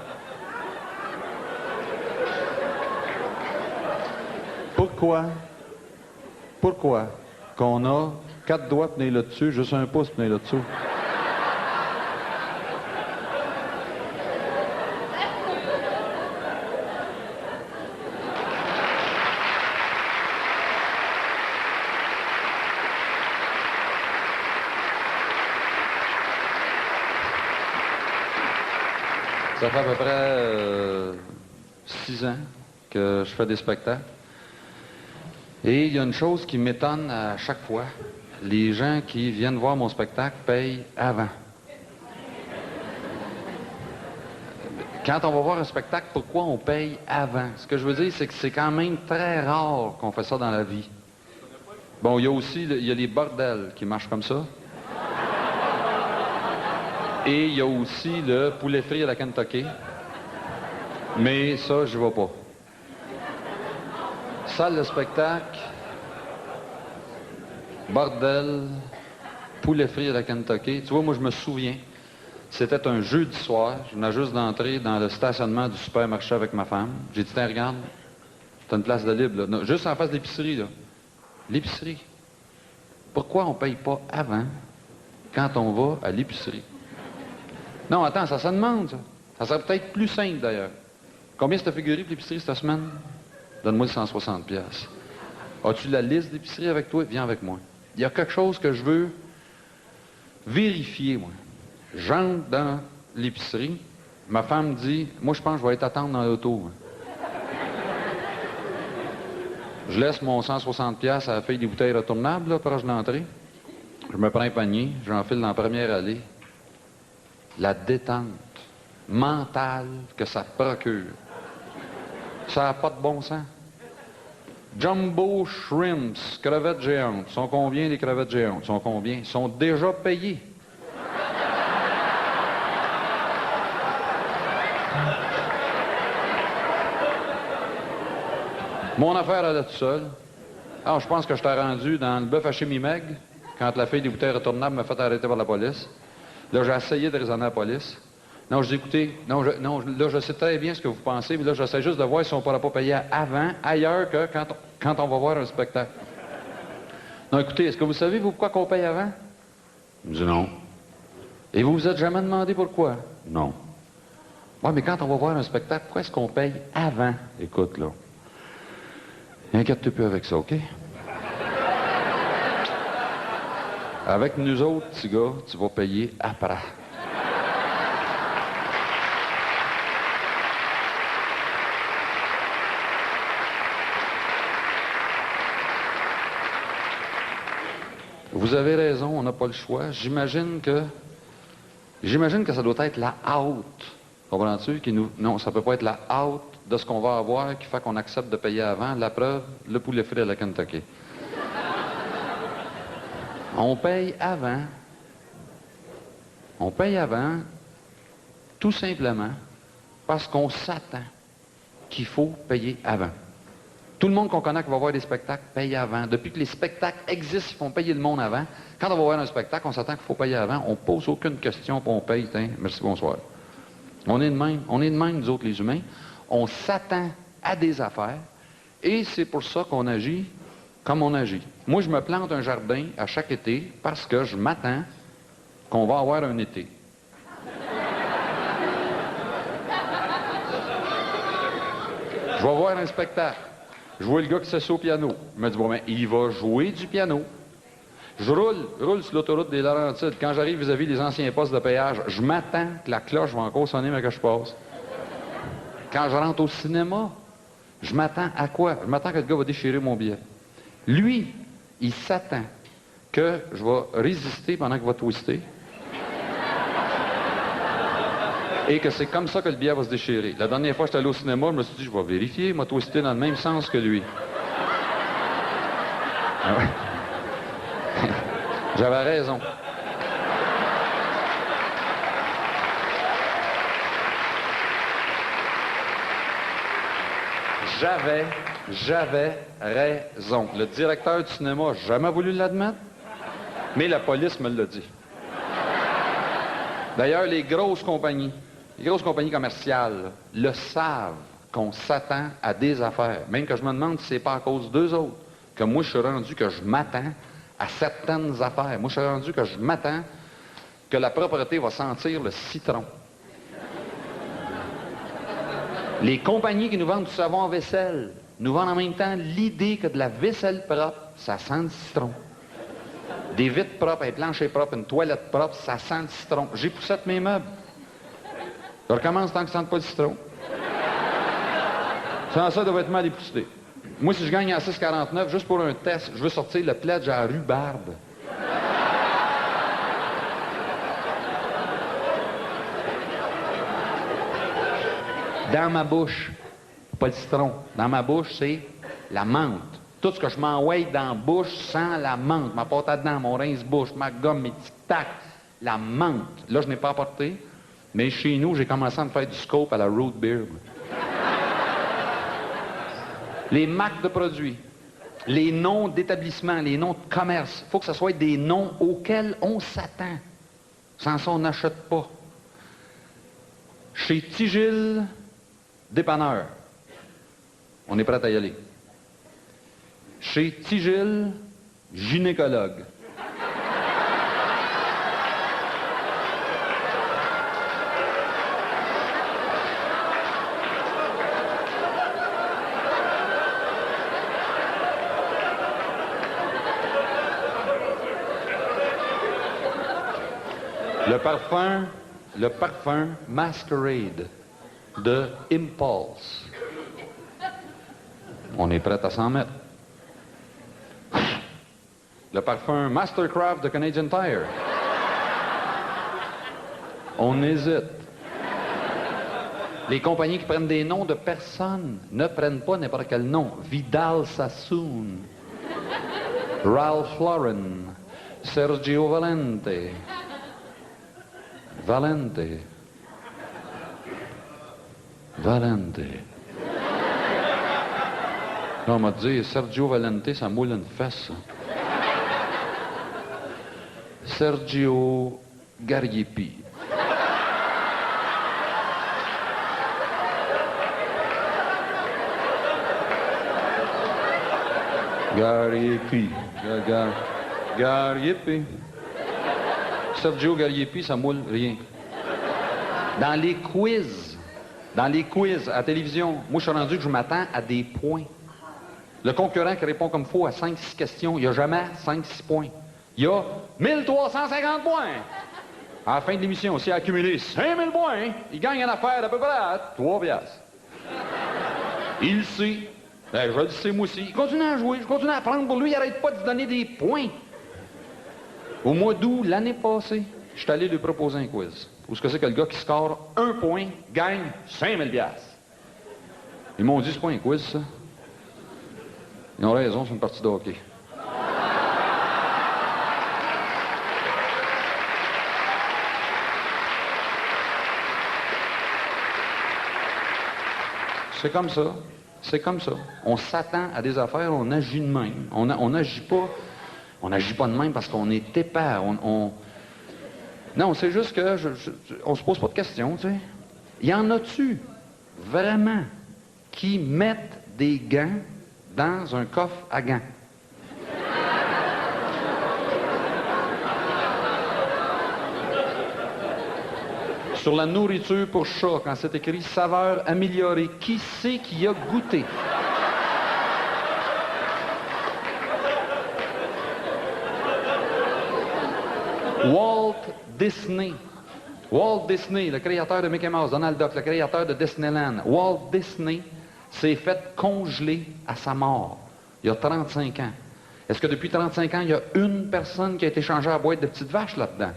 Pourquoi qu'on a 4 doigts tenus là-dessus, juste un pouce tenu là-dessous? Ça fait à peu près 6 ans que je fais des spectacles. Et il y a une chose qui m'étonne à chaque fois. Les gens qui viennent voir mon spectacle payent avant. Quand on va voir un spectacle, pourquoi on paye avant? Ce que je veux dire, c'est que c'est quand même très rare qu'on fait ça dans la vie. Bon, il y a aussi il y a les bordels qui marchent comme ça. Et il y a aussi le poulet frit à la Kentucky. Mais ça, je vais pas. Salle de spectacle, bordel, poulet frit à la Kentucky. Tu vois, moi, je me souviens, c'était un jeudi soir. Je venais juste d'entrer dans le stationnement du supermarché avec ma femme. J'ai dit, tiens, regarde, t'as une place de libre, là. Non, juste en face de l'épicerie, là. L'épicerie. Pourquoi on paye pas avant quand on va à l'épicerie? Non, attends, ça se demande, ça. Ça serait peut-être plus simple, d'ailleurs. Combien c'est figuré pour l'épicerie cette semaine? Donne-moi le 160 pièces. As-tu la liste d'épicerie avec toi? Viens avec moi. Il y a quelque chose que je veux vérifier, moi. J'entre dans l'épicerie. Ma femme dit, moi, je pense que je vais être attendre dans l'auto. Je laisse mon 160 pièces à la fille des bouteilles retournables, là, proche de l'entrée. Je me prends un panier, j'enfile dans la première allée. La détente mentale que ça procure. Ça n'a pas de bon sens. Jumbo Shrimps, crevettes géantes. Sont combien les crevettes géantes? Sont combien? Ils sont déjà payés. Mon affaire, elle est toute seule. Alors, je pense que je t'ai rendu dans le bœuf haché mi-meg, quand la fille des bouteilles retournables m'a fait arrêter par la police. Là, j'ai essayé de raisonner la police. Non, je dis, écoutez, là, je sais très bien ce que vous pensez, mais là, j'essaie juste de voir si on ne pourra pas payer avant, ailleurs que quand on va voir un spectacle. Non, écoutez, est-ce que vous savez, vous, pourquoi qu'on paye avant? Il me dit non. Et vous vous êtes jamais demandé pourquoi? Non. Oui, mais quand on va voir un spectacle, pourquoi est-ce qu'on paye avant? Écoute, là. Inquiète-toi plus avec ça, OK? Avec nous autres, petits gars, tu vas payer après. Vous avez raison, on n'a pas le choix. J'imagine que ça doit être la hâte. Comprends-tu? Non, ça peut pas être la hâte de ce qu'on va avoir qui fait qu'on accepte de payer avant. La preuve, le poulet frit à la Kentucky. On paye avant. On paye avant, tout simplement, parce qu'on s'attend qu'il faut payer avant. Tout le monde qu'on connaît qui va voir des spectacles paye avant. Depuis que les spectacles existent, ils font payer le monde avant. Quand on va voir un spectacle, on s'attend qu'il faut payer avant. On ne pose aucune question, puis on paye. Merci, bonsoir. On est de même. On est de même, nous autres, les humains. On s'attend à des affaires, et c'est pour ça qu'on agit comme on agit. Moi, je me plante un jardin à chaque été parce que je m'attends qu'on va avoir un été. Je vais voir un spectacle. Je vois le gars qui s'assied au piano. Il me dit, bon, ben, il va jouer du piano. Je roule sur l'autoroute des Laurentides. Quand j'arrive vis-à-vis des anciens postes de péage, je m'attends que la cloche va encore sonner, mais que je passe. Quand je rentre au cinéma, je m'attends à quoi? Je m'attends que le gars va déchirer mon billet. Lui, il s'attend que je vais résister pendant qu'il va twister. Et que c'est comme ça que le billet va se déchirer. La dernière fois que j'étais allé au cinéma, je me suis dit, je vais vérifier, moi, twister dans le même sens que lui. Ah ouais. J'avais raison. J'avais raison. Le directeur du cinéma n'a jamais voulu l'admettre, mais la police me l'a dit. D'ailleurs, les grosses compagnies commerciales le savent qu'on s'attend à des affaires. Même que je me demande si c'est pas à cause d'eux autres que moi, je suis rendu que je m'attends à certaines affaires. Moi, je suis rendu que je m'attends que la propreté va sentir le citron. Les compagnies qui nous vendent du savon à vaisselle nous vendent en même temps l'idée que de la vaisselle propre, ça sent le citron. Des vitres propres, un plancher propre, une toilette propre, ça sent le citron. J'époussette mes meubles. Je recommence tant que ça ne sente pas le citron. Sans ça, doit être mal épousseté. Moi, si je gagne à 6,49, juste pour un test, je veux sortir le pledge à la rhubarbe. Dans ma bouche, pas le citron. Dans ma bouche, c'est la menthe. Tout ce que je m'envoie dans la bouche sent la menthe. Ma pâte à dents, mon rince-bouche, ma gomme, mes tic-tac. La menthe. Là, je n'ai pas apporté. Mais chez nous, j'ai commencé à me faire du scope à la root beer. Les marques de produits, les noms d'établissements, les noms de commerce, il faut que ce soit des noms auxquels on s'attend. Sans ça, on n'achète pas. Chez Tigil, dépanneur, on est prêt à y aller. Chez Tigil, gynécologue. Le parfum Masquerade de Impulse. On est prêt à s'en mettre. Le parfum Mastercraft de Canadian Tire. On hésite. Les compagnies qui prennent des noms de personnes ne prennent pas n'importe quel nom. Vidal Sassoon, Ralph Lauren, Sergio Valente. Valente. Là, on m'a dit, Sergio Valente, ça moule une fesse. Sergio Gariepi. Gariepi. Sergio Gariepi, ça moule rien. Dans les quiz à la télévision, moi, je suis rendu que je m'attends à des points. Le concurrent qui répond comme il faut à 5-6 questions, il n'y a jamais 5-6 points. Il y a 1350 points. À la fin de l'émission, s'il a accumulé 5000 points, il gagne une affaire d'à peu près à 3 piastres. Il le sait. Ben, je le sais, moi aussi. Il continue à jouer, je continue à apprendre pour lui, il n'arrête pas de se donner des points. Au mois d'août, l'année passée, je suis allé lui proposer un quiz. Où est-ce que c'est que le gars qui score 1 point gagne 5000 piastres? Ils m'ont dit, c'est pas un quiz, ça. Ils ont raison, c'est une partie de hockey. C'est comme ça. C'est comme ça. On s'attend à des affaires, on agit de même. On n'agit pas de même parce qu'on est épais. Non, c'est juste que on se pose pas de questions, tu sais. Y en a-tu vraiment qui mettent des gants dans un coffre à gants? Sur la nourriture pour chat, quand c'est écrit saveur améliorée, qui c'est qui a goûté? Walt Disney. Walt Disney, le créateur de Mickey Mouse, Donald Duck, le créateur de Disneyland. Walt Disney s'est fait congeler à sa mort, il y a 35 ans. Est-ce que depuis 35 ans, il y a une personne qui a été changée à la boîte de petites vaches là-dedans?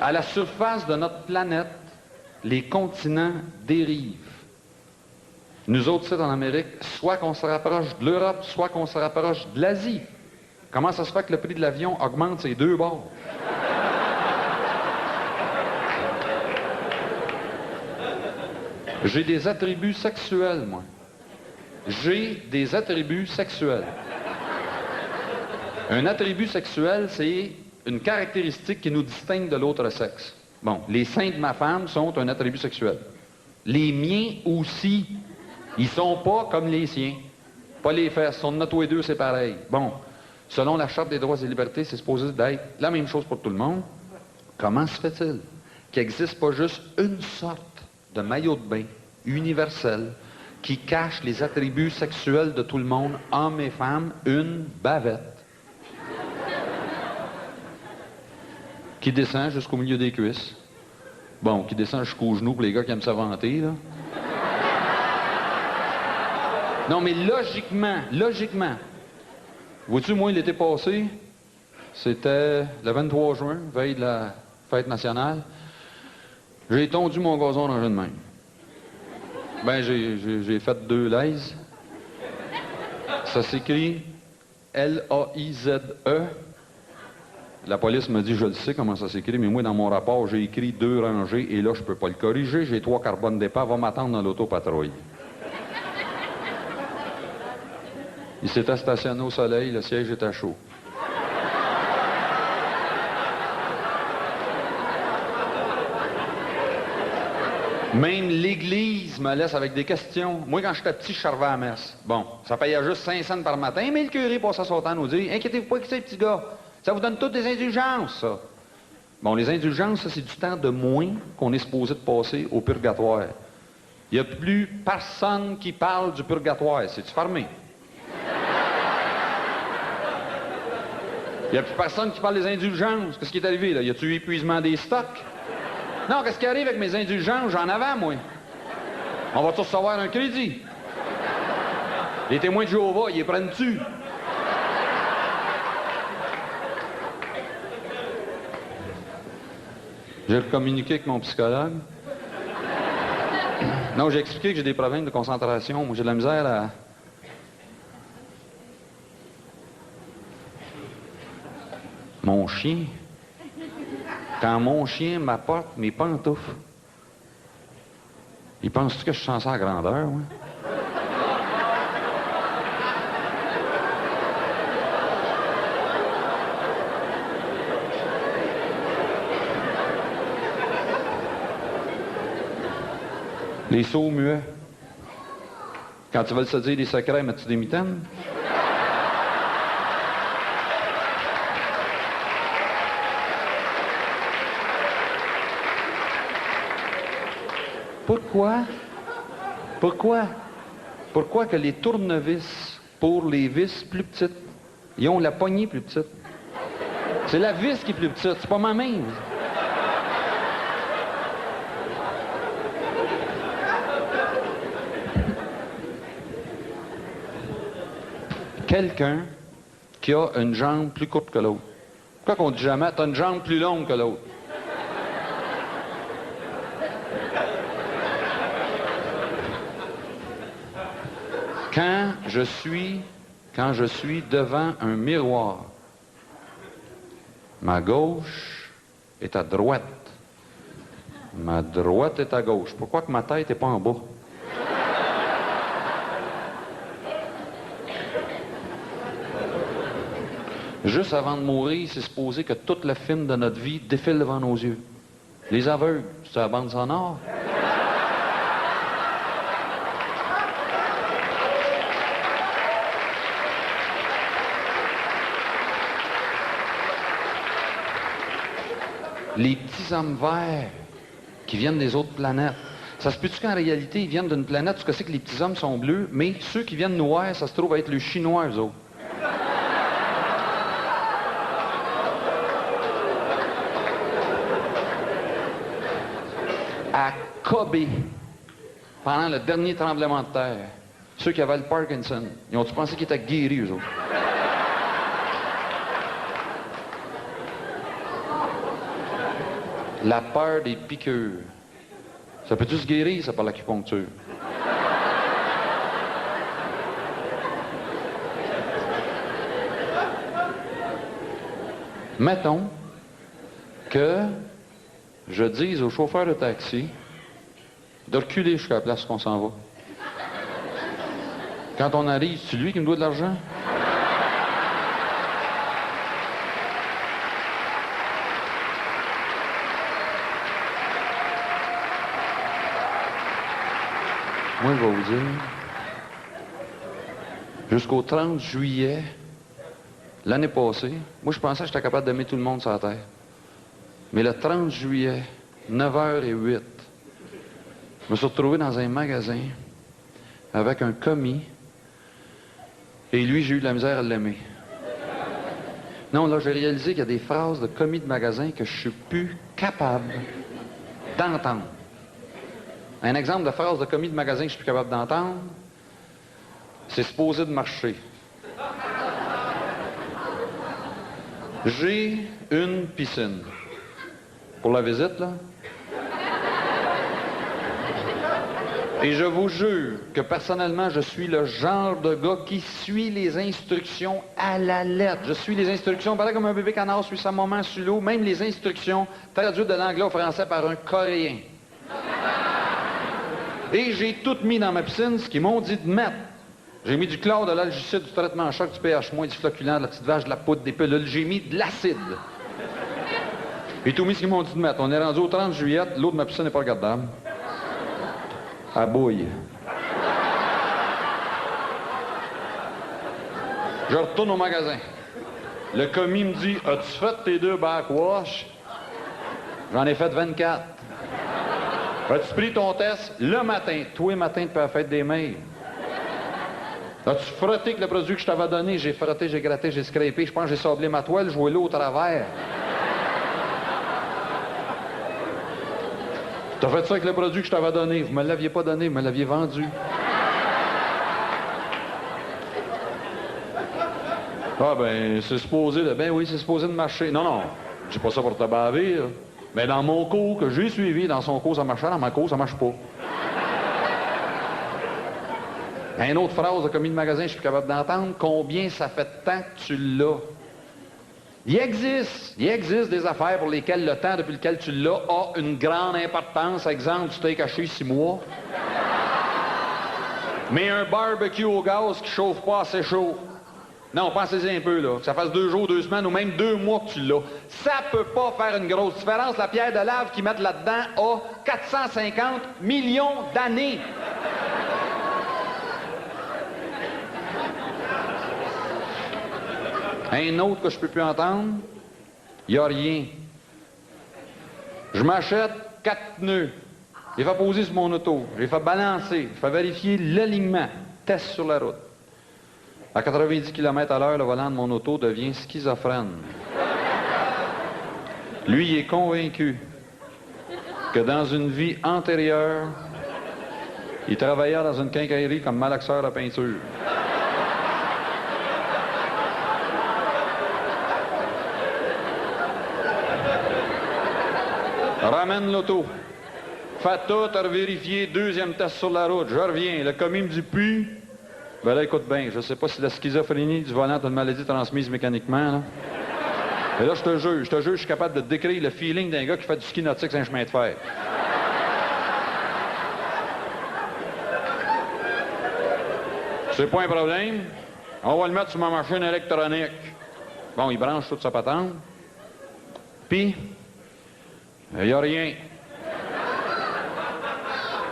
À la surface de notre planète, les continents dérivent. Nous autres, c'est en Amérique, soit qu'on se rapproche de l'Europe, soit qu'on se rapproche de l'Asie. Comment ça se fait que le prix de l'avion augmente ces deux bords? J'ai des attributs sexuels, moi. J'ai des attributs sexuels. Un attribut sexuel, c'est une caractéristique qui nous distingue de l'autre sexe. Bon, les seins de ma femme sont un attribut sexuel. Les miens aussi. Ils sont pas comme les siens. Pas les fesses. Sont de tous les deux, c'est pareil. Bon, selon la Charte des droits et libertés, c'est supposé d'être la même chose pour tout le monde. Comment se fait-il qu'il n'existe pas juste une sorte de maillot de bain universel qui cache les attributs sexuels de tout le monde, hommes et femmes, une bavette? qui descend jusqu'au milieu des cuisses. Bon, qui descend jusqu'aux genoux pour les gars qui aiment s'avanter, là. Non, mais logiquement, vois-tu, moi, l'été passé, c'était le 23 juin, veille de la fête nationale, j'ai tondu mon gazon dans le jeu de même. Ben, j'ai fait 2 laises. Ça s'écrit L-A-I-Z-E. La police me dit, je le sais comment ça s'écrit, mais moi, dans mon rapport, j'ai écrit 2 rangées, et là, je peux pas le corriger. J'ai 3 carbones départ, va m'attendre dans l'autopatrouille. Il s'était stationné au soleil, le siège était chaud. Même l'Église me laisse avec des questions. Moi, quand j'étais petit, je servais à la messe. Bon, ça payait juste 5 cents par matin, mais le curé passait son temps à nous dire « Inquiétez-vous pas que c'est, petits gars. Ça vous donne toutes des indulgences, ça. » Bon, les indulgences, ça, c'est du temps de moins qu'on est supposé de passer au purgatoire. Il n'y a plus personne qui parle du purgatoire. C'est-tu fermé? Il n'y a plus personne qui parle des indulgences. Qu'est-ce qui est arrivé, là? Y a-tu eu épuisement des stocks? Non, qu'est-ce qui arrive avec mes indulgences? J'en avais, moi. On va tous recevoir un crédit. Les témoins de Jéhovah, ils les prennent-tu? J'ai communiqué avec mon psychologue. Non, j'ai expliqué que j'ai des problèmes de concentration. Moi, j'ai de la misère à... Mon chien... Quand mon chien m'apporte mes pantoufles, il pense-tu que je suis censé à grandeur, moi? Les sourds muets. Quand ils veulent se dire des secrets, mets-tu des mitaines? Pourquoi que les tournevis, pour les vis plus petites, ils ont la poignée plus petite? C'est la vis qui est plus petite, c'est pas ma main. Quelqu'un qui a une jambe plus courte que l'autre. Pourquoi qu'on dit jamais, t'as une jambe plus longue que l'autre? Quand je suis devant un miroir, ma gauche est à droite. Ma droite est à gauche. Pourquoi que ma tête n'est pas en bas? Juste avant de mourir, c'est supposé que tout le film de notre vie défile devant nos yeux. Les aveugles, c'est la bande sonore. Les petits hommes verts qui viennent des autres planètes. Ça se peut-tu qu'en réalité, ils viennent d'une planète, ce que c'est que les petits hommes sont bleus, mais ceux qui viennent noirs, ça se trouve être les Chinois, eux autres. À Kobe, pendant le dernier tremblement de terre, ceux qui avaient le Parkinson, ils ont-tu pensé qu'ils étaient guéris, eux autres? La peur des piqûres. Ça peut-tu se guérir, ça, par l'acupuncture? Mettons que je dise au chauffeur de taxi de reculer jusqu'à la place qu'on s'en va. Quand on arrive, c'est lui qui me doit de l'argent? Moi, je vais vous dire, jusqu'au 30 juillet, l'année passée, moi, je pensais que j'étais capable d'aimer tout le monde sur la Terre. Mais le 30 juillet, 9h08, je me suis retrouvé dans un magasin avec un commis, et lui, j'ai eu de la misère à l'aimer. Non, là, j'ai réalisé qu'il y a des phrases de commis de magasin que je suis plus capable d'entendre. Un exemple de phrase de commis de magasin que je suis plus capable d'entendre, c'est supposé de marcher. J'ai une piscine. Pour la visite, là. Et je vous jure que personnellement, je suis le genre de gars qui suit les instructions à la lettre. Je suis les instructions, pareil comme un bébé canard suit sa maman sur l'eau, même les instructions traduites de l'anglais au français par un Coréen. Et j'ai tout mis dans ma piscine, ce qu'ils m'ont dit de mettre. J'ai mis du chlore, de l'algicide, du traitement à choc, du pH-, du flocculant, de la petite vache, de la poudre, des pilules. J'ai mis de l'acide. J'ai tout mis ce qu'ils m'ont dit de mettre. On est rendu au 30 juillet, l'eau de ma piscine n'est pas regardable. Elle bouille. Je retourne au magasin. Le commis me dit, as-tu fait tes 2 backwash? J'en ai fait 24. As-tu pris ton test le matin? Tous les matins depuis la fête des mères. As-tu frotté avec le produit que je t'avais donné? J'ai frotté, j'ai gratté, j'ai scrapé. Je pense que j'ai sablé ma toile, joué l'eau au travers. T'as fait ça avec le produit que je t'avais donné. Vous me l'aviez pas donné, vous me l'aviez vendu. Ah ben, c'est supposé de... Ben oui, c'est supposé de marcher. Non, non, je dis pas ça pour te baver, là. Mais dans mon cours que j'ai suivi, dans son cours ça marchait, dans ma cour ça marche pas. Une autre phrase de commis de magasin, je suis capable d'entendre. Combien ça fait de temps que tu l'as? Il existe des affaires pour lesquelles le temps depuis lequel tu l'as a une grande importance. Exemple, tu t'es caché 6 mois. Mais un barbecue au gaz qui chauffe pas assez chaud. Non, pensez-y un peu, là. Que ça fasse 2 jours, 2 semaines ou même 2 mois que tu l'as. Ça peut pas faire une grosse différence. La pierre de lave qu'ils mettent là-dedans a 450 millions d'années. Un autre que je peux plus entendre, il n'y a rien. Je m'achète 4 pneus. J'ai fait poser sur mon auto. J'ai fait balancer. J'ai fait vérifier l'alignement. Test sur la route. À 90 km/h, le volant de mon auto devient schizophrène. Lui, il est convaincu que dans une vie antérieure, il travaillait dans une quincaillerie comme malaxeur à peinture. Ramène l'auto. Fais tout, vérifier, 2e test sur la route. Je reviens. Le commis me dit puis. Ben là, écoute bien, je sais pas si la schizophrénie du volant est une maladie transmise mécaniquement, là. Mais là, je te jure, je suis capable de décrire le feeling d'un gars qui fait du ski nautique sur un chemin de fer. C'est pas un problème. On va le mettre sur ma machine électronique. Bon, il branche toute sa patente. Puis, il n'y a rien.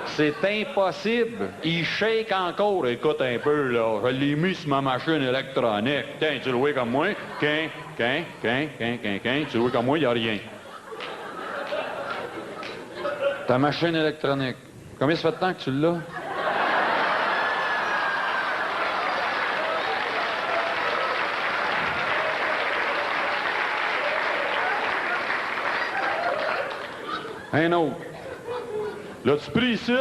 C'est impossible. Il shake encore. Écoute un peu, là. Je l'ai mis sur ma machine électronique. Tiens, tu le vois comme moi? Tu le vois comme moi, il n'y a rien. Ta machine électronique. Combien ça fait de temps que tu l'as? Un autre. L'as-tu pris ici?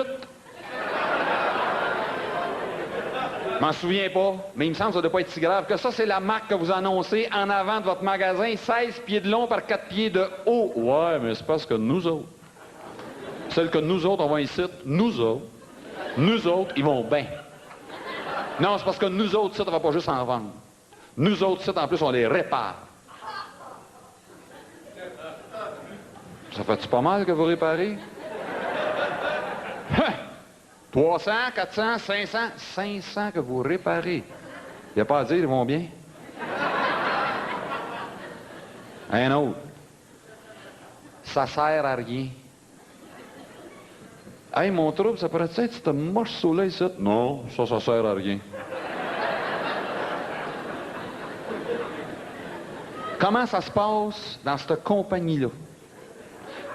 M'en souviens pas, mais il me semble que ça ne doit pas être si grave que ça. C'est la marque que vous annoncez en avant de votre magasin, 16 pieds de long par 4 pieds de haut. Ouais, mais c'est parce que nous autres, celle que nous autres, on va ici, nous autres, ils vont bien. Non, c'est parce que nous autres, ça, on va pas juste en vendre. Nous autres, ça, en plus, on les répare. Ça fait-tu pas mal que vous réparez? 300, 400, 500, 500 que vous réparez. Il n'y a pas à dire, ils vont bien. Un autre. Ça sert à rien. Hey, mon trouble, ça pourrait être ce morceau-là ici? Non, ça sert à rien. Comment ça se passe dans cette compagnie-là?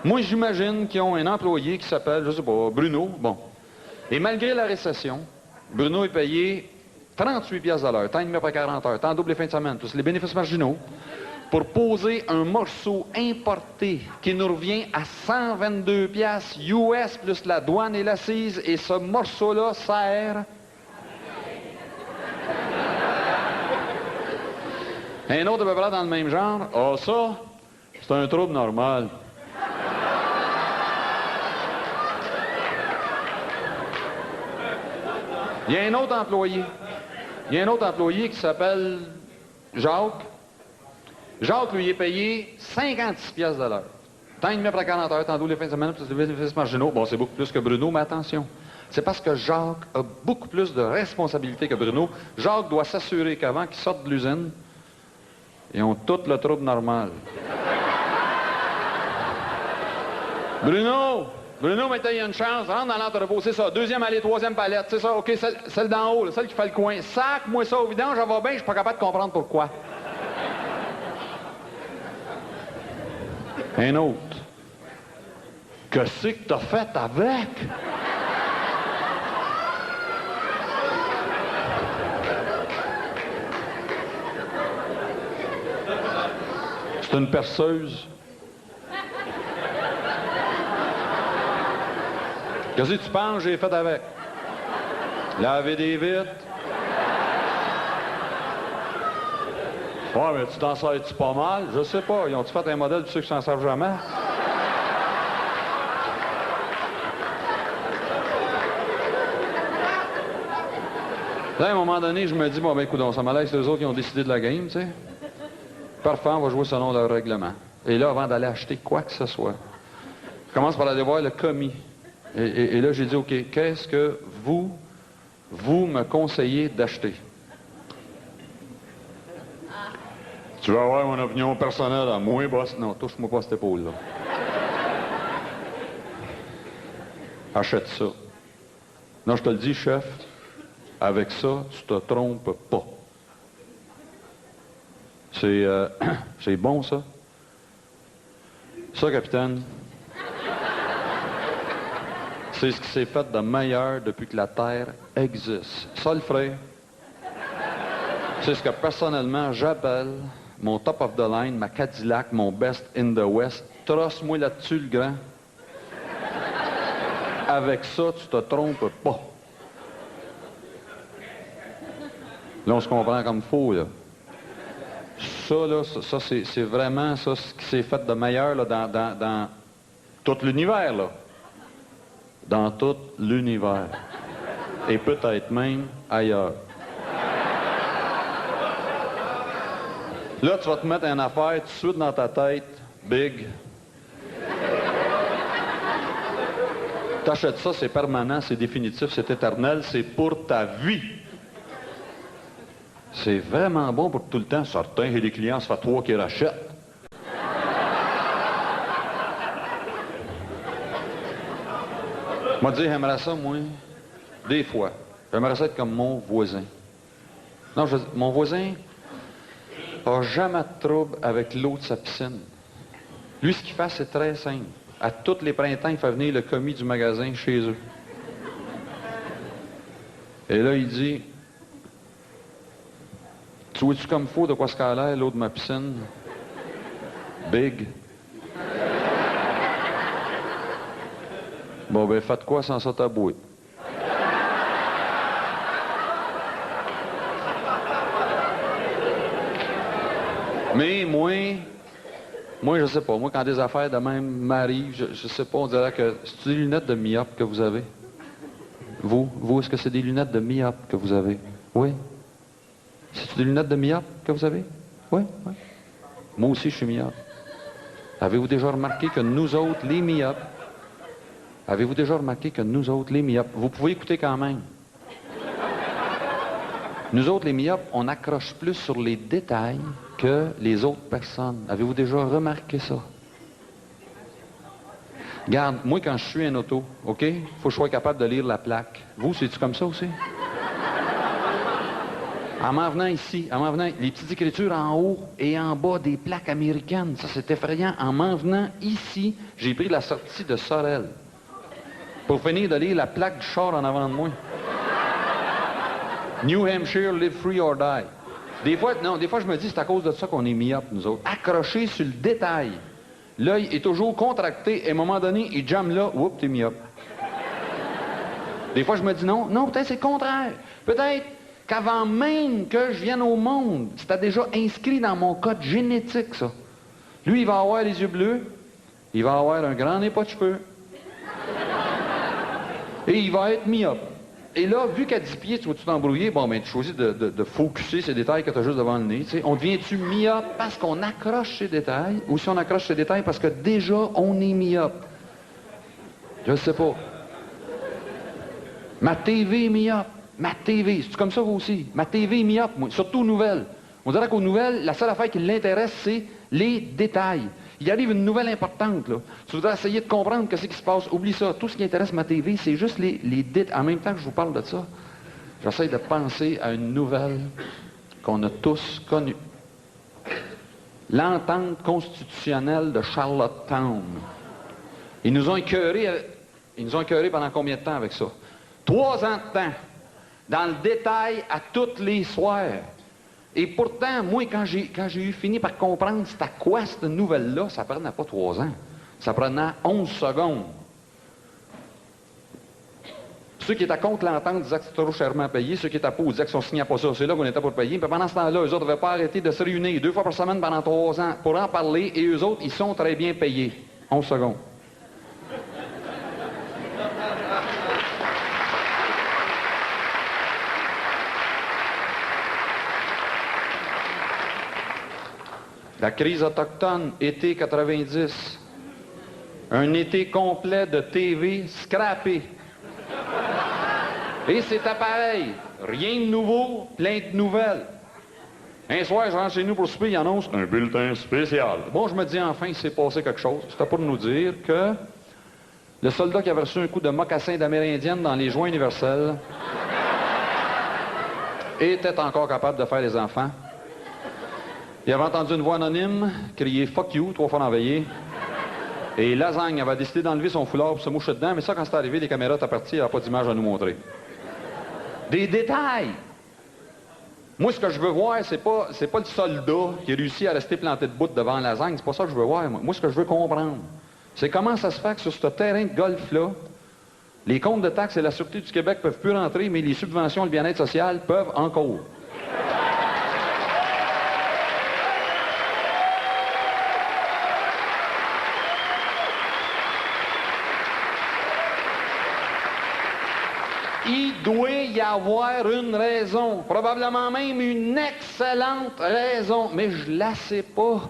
Moi, j'imagine qu'ils ont un employé qui s'appelle, je sais pas, Bruno. Bon. Et malgré la récession, Bruno est payé 38 piastres à l'heure, temps et demi après 40 heures, temps double les fins de semaine, tous les bénéfices marginaux. pour poser un morceau importé qui nous revient à 122 piastres US plus la douane et l'assise, et ce morceau-là sert... Un autre à peu près dans le même genre. Ah, ça, c'est un trouble normal. Il y a un autre employé. Il y a un autre employé qui s'appelle Jacques. Jacques, lui, est payé 56 piastres de l'heure. Temps et demi après 40 heures, tantôt les fins de semaine, plus les bénéfices marginaux. Bon, c'est beaucoup plus que Bruno, mais attention. C'est parce que Jacques a beaucoup plus de responsabilités que Bruno. Jacques doit s'assurer qu'avant qu'il sorte de l'usine, ils ont tout le trouble normal. Bruno! Bruno, maintenant, il y a une chance. Rentre dans l'entrepôt, c'est ça. Deuxième allée, troisième palette, c'est ça. OK, celle d'en haut, là, celle qui fait le coin. Sac-moi ça au vidange, j'en vais bien, je suis pas capable de comprendre pourquoi. Un autre. Qu'est-ce que t'as fait avec? C'est une perceuse. Qu'est-ce que tu penses que j'ai fait avec? Laver des vitres. Ouais, mais tu t'en sers-tu pas mal? Je sais pas. Ils ont-tu fait un modèle de ceux qui s'en servent jamais? Là, à un moment donné, je me dis, bon, ben, écoute, ça m'allaise, c'est eux autres qui ont décidé de la game, tu sais. Parfait, on va jouer selon leur règlement. Et là, avant d'aller acheter quoi que ce soit, je commence par aller voir le commis. Et là, j'ai dit, OK, qu'est-ce que vous me conseillez d'acheter? Tu vas avoir mon opinion personnelle à moi, boss. Non, touche-moi pas cette épaule-là. Achète ça. Non, je te le dis, chef, avec ça, tu te trompes pas. C'est bon, ça. Ça, capitaine, c'est ce qui s'est fait de meilleur depuis que la Terre existe. Ça, le frère, c'est ce que personnellement j'appelle mon top of the line, ma Cadillac, mon best in the West. Trosse-moi là-dessus, le grand. Avec ça, tu te trompes pas. Là, on se comprend comme faux, là. Ça, là, ça c'est vraiment ça, ce qui s'est fait de meilleur là, dans tout l'univers, là. Dans tout l'univers. Et peut-être même ailleurs. Là, tu vas te mettre une affaire tout de suite dans ta tête, big. T'achètes ça, c'est permanent, c'est définitif, c'est éternel, c'est pour ta vie. C'est vraiment bon pour tout le temps. Certains, et les clients, ça fait 3 qu'ils rachètent. Moi, dire, j'aimerais ça, moi, des fois. J'aimerais ça être comme mon voisin. Non, mon voisin n'a jamais de trouble avec l'eau de sa piscine. Lui, ce qu'il fait, c'est très simple. À tous les printemps, il fait venir le commis du magasin chez eux. Et là, il dit, tu vois-tu comme faux de quoi ce qu'elle a l'air, l'eau de ma piscine? Big. Bon, ben, faites quoi sans ça tabouer? Mais moi, je sais pas. Moi, quand des affaires de même m'arrivent, je sais pas, on dirait que... C'est des lunettes de myope que vous avez? Vous, est-ce que c'est des lunettes de myope que vous avez? Oui? C'est des lunettes de myope que vous avez? Oui, oui. Moi aussi, je suis myope. Avez-vous déjà remarqué que nous autres, les myopes, vous pouvez écouter quand même. Nous autres, les myopes, on accroche plus sur les détails que les autres personnes. Avez-vous déjà remarqué ça? Regarde, moi, quand je suis en auto, OK, il faut que je sois capable de lire la plaque. Vous, c'est-tu comme ça aussi? En m'en venant ici, les petites écritures en haut et en bas des plaques américaines, ça, c'est effrayant. En m'en venant ici, j'ai pris la sortie de Sorel pour finir de lire la plaque du char en avant de moi. New Hampshire, live free or die. Non, des fois, je me dis, c'est à cause de ça qu'on est myope, nous autres. Accroché sur le détail. L'œil est toujours contracté, et à un moment donné, il jamme là, oups, t'es myope. Des fois, je me dis non, peut-être c'est le contraire. Peut-être qu'avant même que je vienne au monde, c'était déjà inscrit dans mon code génétique, ça. Lui, il va avoir les yeux bleus, il va avoir un grand nez pas de cheveux, et il va être myope. Et là, vu qu'à 10 pieds, tu vas tout t'embrouiller, bon, ben, tu choisis de focusser ces détails que tu as juste devant le nez, tu sais. On devient-tu myope parce qu'on accroche ces détails, ou si on accroche ces détails parce que déjà, on est myope? Je ne sais pas. Ma TV est myope. Ma TV, c'est comme ça vous aussi? Ma TV est myope, moi, surtout aux nouvelles. On dirait qu'aux nouvelles, la seule affaire qui l'intéresse, c'est les détails. Il arrive une nouvelle importante, là. Tu voudrais essayer de comprendre ce qui se passe. Oublie ça. Tout ce qui intéresse ma TV, c'est juste les détails. En même temps que je vous parle de ça, j'essaie de penser à une nouvelle qu'on a tous connue. L'entente constitutionnelle de Charlottetown. Ils nous ont écœurés pendant combien de temps avec ça? 3 ans de temps, dans le détail à toutes les soirs. Et pourtant, moi, quand j'ai eu fini par comprendre c'était quoi cette nouvelle-là, ça prenait pas 3 ans. Ça prenait 11 secondes. Ceux qui étaient contre l'entente disaient que c'était trop chèrement payé. Ceux qui étaient pour disaient qu'on ne signait pas ça. C'est là qu'on était pour payer. Puis pendant ce temps-là, eux autres n'avaient pas arrêté de se réunir 2 fois par semaine pendant 3 ans pour en parler. Et eux autres, ils sont très bien payés. 11 secondes. La crise autochtone, été 90. Un été complet de TV scrappé. Et c'était pareil. Rien de nouveau, plein de nouvelles. Un soir, je rentre chez nous pour souper, il annonce un bulletin spécial. Bon, je me dis, enfin, il s'est passé quelque chose. C'était pour nous dire que le soldat qui avait reçu un coup de mocassin d'amérindienne dans les joints universels était encore capable de faire les enfants. Il avait entendu une voix anonyme crier « fuck you » 3 fois dans la veillée. Et Lasagne avait décidé d'enlever son foulard pour se moucher dedans, mais ça, quand c'est arrivé, les caméras étaient parties, il n'y avait pas d'image à nous montrer. Des détails! Moi, ce que je veux voir, c'est pas le soldat qui réussit à rester planté debout devant Lasagne, c'est pas ça que je veux voir, moi. Moi, ce que je veux comprendre, c'est comment ça se fait que sur ce terrain de golf-là, les comptes de taxes et la Sûreté du Québec peuvent plus rentrer, mais les subventions et le bien-être social peuvent encore. Il doit y avoir une raison, probablement même une excellente raison, mais je la sais pas.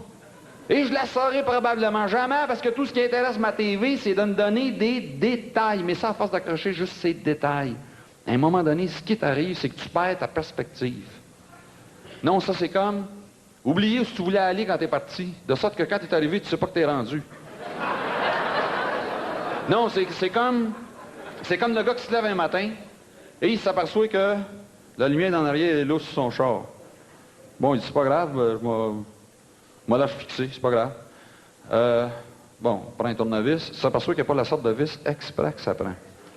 Et je la saurai probablement jamais, parce que tout ce qui intéresse ma TV, c'est de me donner des détails. Mais ça, à force d'accrocher juste ces détails. À un moment donné, ce qui t'arrive, c'est que tu perds ta perspective. Non, ça c'est comme oublier où tu voulais aller quand t'es parti, de sorte que quand t'es arrivé, tu sais pas que t'es rendu. Non, c'est comme le gars qui se lève un matin et il s'aperçoit que la lumière d'en arrière est là sur son char. Bon, il dit, c'est pas grave, je m'en lâche fixé, c'est pas grave. Bon, on prend un tournevis, il s'aperçoit qu'il n'y a pas la sorte de vis exprès que ça prend.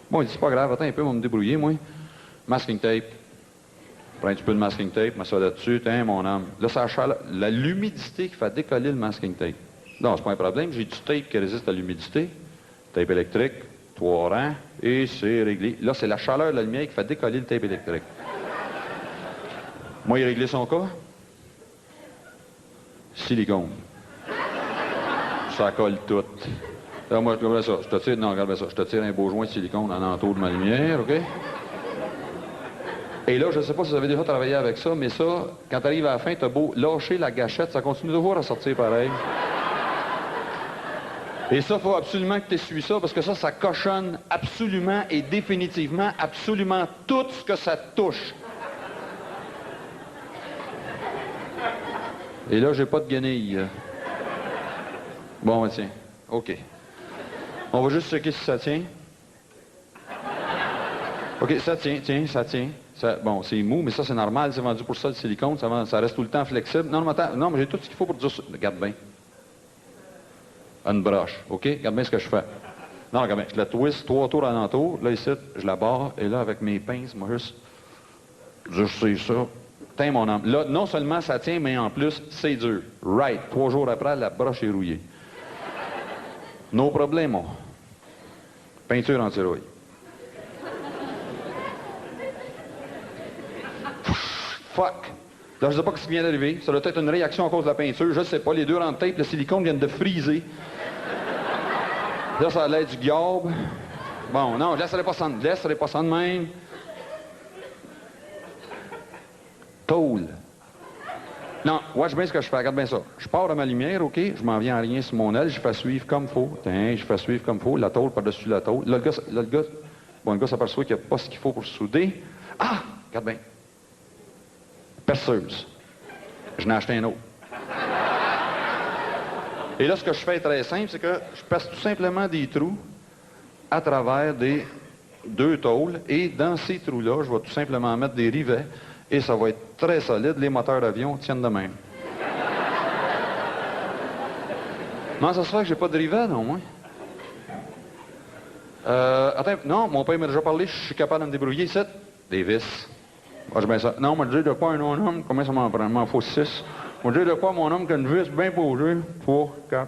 Bon, il dit, c'est pas grave, attends un peu, on va me débrouiller, moi. Masking tape. Prends un petit peu de masking tape, mets ça là-dessus, tiens, mon homme. Là, ça l'humidité qui fait décoller le masking tape. Non, c'est pas un problème, j'ai du tape qui résiste à l'humidité. Tape électrique, 3 rangs, et c'est réglé. Là, c'est la chaleur de la lumière qui fait décoller le tape électrique. Moi, il a réglé son cas. Silicone. Ça colle tout. Là, moi, regarde ça. Je te tire un beau joint de silicone en entour de ma lumière, OK? Et là, je ne sais pas si vous avez déjà travaillé avec ça, mais ça, quand tu arrives à la fin, tu as beau lâcher la gâchette, ça continue de voir à sortir pareil. Et ça, il faut absolument que tu essuies ça, parce que ça cochonne absolument et définitivement absolument tout ce que ça touche. Et là, j'ai pas de guenille. Bon, ben, tiens. OK. On va juste checker si ça tient. OK, ça tient, ça tient. Bon, c'est mou, mais ça, c'est normal. C'est vendu pour ça, le silicone. Ça reste tout le temps flexible. Non, mais attends. Non, mais j'ai tout ce qu'il faut pour dire ça. Regarde bien. Une broche, OK? Regarde bien ce que je fais. Non, regarde bien. Je la twist 3 tours alentour. Là, ici, je la barre. Et là, avec mes pinces, moi, juste c'est ça. Tiens, mon homme. Là, non seulement ça tient, mais en plus, c'est dur. Right. 3 jours après, la broche est rouillée. No problemo. Peinture anti-rouille. Fuck. Là, je ne sais pas ce qui vient d'arriver. Ça doit être une réaction à cause de la peinture. Je ne sais pas. Les deux rangs de tape, le silicone viennent de friser. Là, ça a l'air du garbe. Bon, non, je laisserai pas ça de même. Tôle. Non, watch bien ce que je fais. Regarde bien ça. Je pars de ma lumière, OK? Je m'en viens en rien sur mon aile. Je fais suivre comme faut. Tiens, je fais suivre comme faut. La tôle par-dessus la tôle. Là, le gars s'aperçoit qu'il n'y a pas ce qu'il faut pour souder. Ah! Regarde bien. Perceuse. Je n'ai acheté un autre. Et là, ce que je fais est très simple, c'est que je perce tout simplement des trous à travers des 2 tôles. Et dans ces trous-là, je vais tout simplement mettre des rivets. Et ça va être très solide. Les moteurs d'avion tiennent de même. Non, ça se fait que j'ai pas de rivets, non, moi? Attends, non, mon père m'a déjà parlé, je suis capable de me débrouiller ici. Des vis. Ah, j'ai bien ça. Non, on m'a dit de quoi un homme, combien ça m'en prend? M'en faut 6. On m'a dit de quoi mon homme qui a une vis bien posée? 3, 4,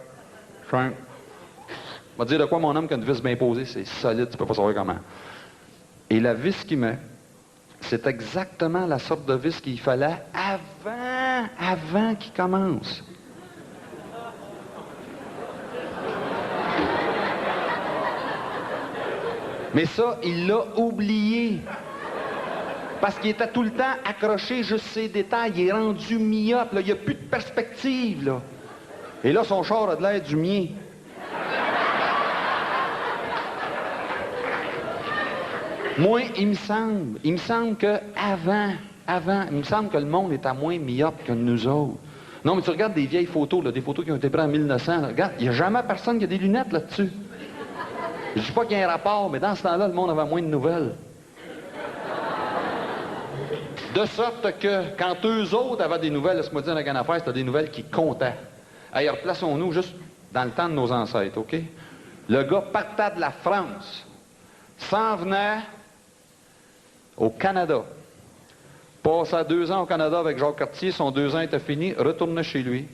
5. On m'a dit de quoi mon homme qui a une vis bien posée? C'est solide, tu peux pas savoir comment. Et la vis qu'il met, c'est exactement la sorte de vis qu'il fallait avant qu'il commence. Mais ça, il l'a oublié. Parce qu'il était tout le temps accroché juste ses détails. Il est rendu myope, là. Il n'y a plus de perspective, là. Et là, son char a de l'air du mien. Moi, il me semble que avant, il me semble que le monde est à moins myope que nous autres. Non, mais tu regardes des vieilles photos, là, des photos qui ont été prises en 1900, là, regarde, il n'y a jamais personne qui a des lunettes là-dessus. Je dis pas qu'il y a un rapport, mais dans ce temps-là, le monde avait moins de nouvelles. De sorte que, quand eux autres avaient des nouvelles, laisse-moi dire, dans la affaire, c'était des nouvelles qui comptaient. Ailleurs, replaçons-nous juste dans le temps de nos ancêtres, OK? Le gars partait de la France, s'en venait au Canada. Passait 2 ans au Canada avec Jacques Cartier, son 2 ans était fini, retournait chez lui.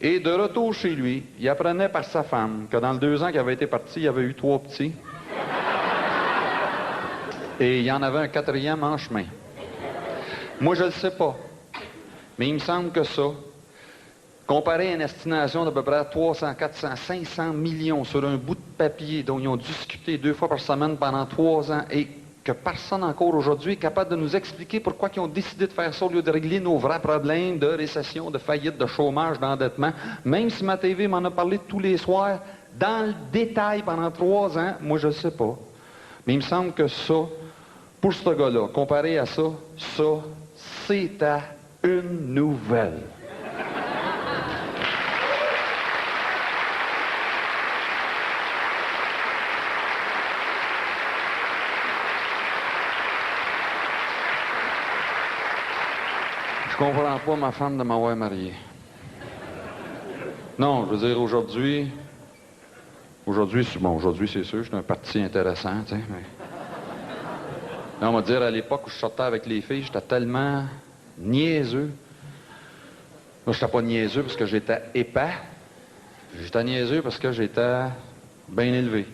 Et de retour chez lui, il apprenait par sa femme que dans les 2 ans qu'il avait été parti, il y avait eu 3 petits. Et il y en avait un 4e en chemin. Moi, je ne le sais pas. Mais il me semble que ça, comparé à une estimation d'à peu près 300, 400, 500 millions sur un bout de papier dont ils ont discuté 2 fois par semaine pendant 3 ans et que personne encore aujourd'hui est capable de nous expliquer pourquoi ils ont décidé de faire ça au lieu de régler nos vrais problèmes de récession, de faillite, de chômage, d'endettement. Même si ma TV m'en a parlé tous les soirs, dans le détail pendant 3 ans, moi, je ne sais pas. Mais il me semble que ça, pour ce gars-là, comparé à ça, c'était une nouvelle. Je comprends pas ma femme de m'avoir marié. Non, je veux dire, aujourd'hui, c'est sûr, je suis un parti intéressant, tu sais, mais... Non, on va dire, à l'époque où je sortais avec les filles, j'étais tellement niaiseux. Moi, j'étais pas niaiseux parce que j'étais épais. J'étais niaiseux parce que j'étais bien élevé.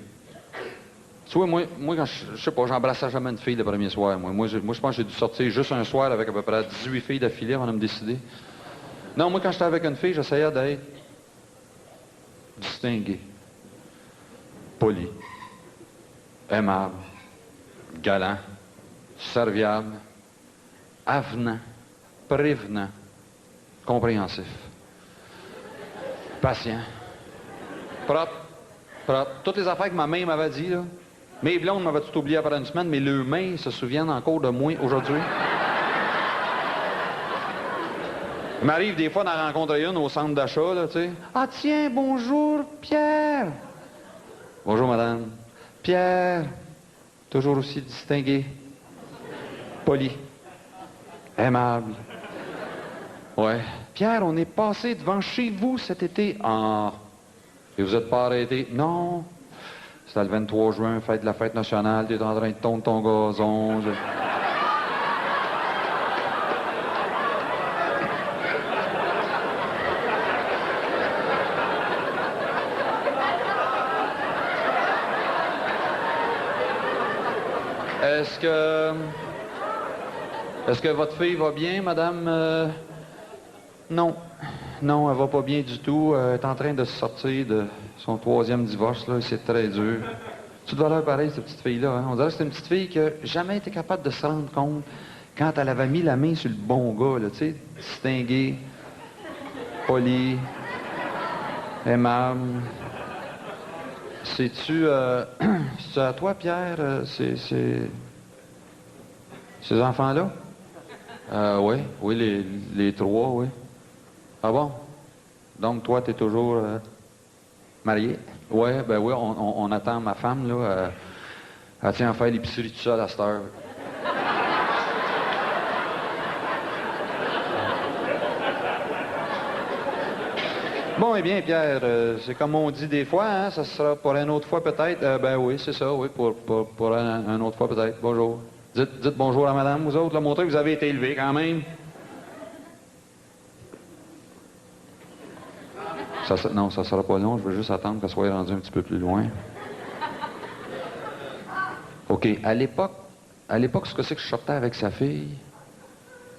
Tu vois, moi quand je sais pas, j'embrassais jamais une fille le premier soir. Moi, je pense que j'ai dû sortir juste un soir avec à peu près 18 filles d'affilée avant de me décider. Non, moi, quand j'étais avec une fille, j'essayais d'être distingué, poli, aimable, galant, serviable, avenant, prévenant, compréhensif, patient, propre. Toutes les affaires que ma mère m'avait dit, là. Mes blondes m'avaient tout oublié après une semaine, mais leurs mains se souviennent encore de moi aujourd'hui. Il m'arrive des fois d'en rencontrer une au centre d'achat, là, tu sais. Ah tiens, bonjour, Pierre. Bonjour, madame. Pierre, toujours aussi distingué, poli, aimable. Ouais. Pierre, on est passé devant chez vous cet été. Ah. Et vous n'êtes pas arrêté? Non. C'était le 23 juin, fête de la fête nationale, tu es en train de tondre ton gazon. Est-ce que... Est-ce que votre fille va bien, madame? Non. Non, elle va pas bien du tout. Elle est en train de se sortir de son 3e divorce, là. C'est très dur. Tu dois l'air pareil, cette petite fille-là. Hein? On dirait que c'est une petite fille qui n'a jamais été capable de se rendre compte quand elle avait mis la main sur le bon gars, là, tu sais, distingué, poli, aimable. C'est-tu à toi, Pierre, ces enfants-là? Oui, les 3, oui. Ah bon? Donc, toi, t'es toujours marié? Oui, ben oui, on attend ma femme, là. Elle tient à faire l'épicerie tout seul à cette heure. Bon, eh bien, Pierre, c'est comme on dit des fois, hein, ça sera pour une autre fois peut-être. Ben oui, c'est ça, oui, pour une autre fois peut-être. Bonjour. Dites bonjour à madame, vous autres, là, montrez que vous avez été élevés quand même. Non, ça sera pas long, je veux juste attendre qu'elle soit rendue un petit peu plus loin. OK, à l'époque, ce que c'est que je sortais avec sa fille,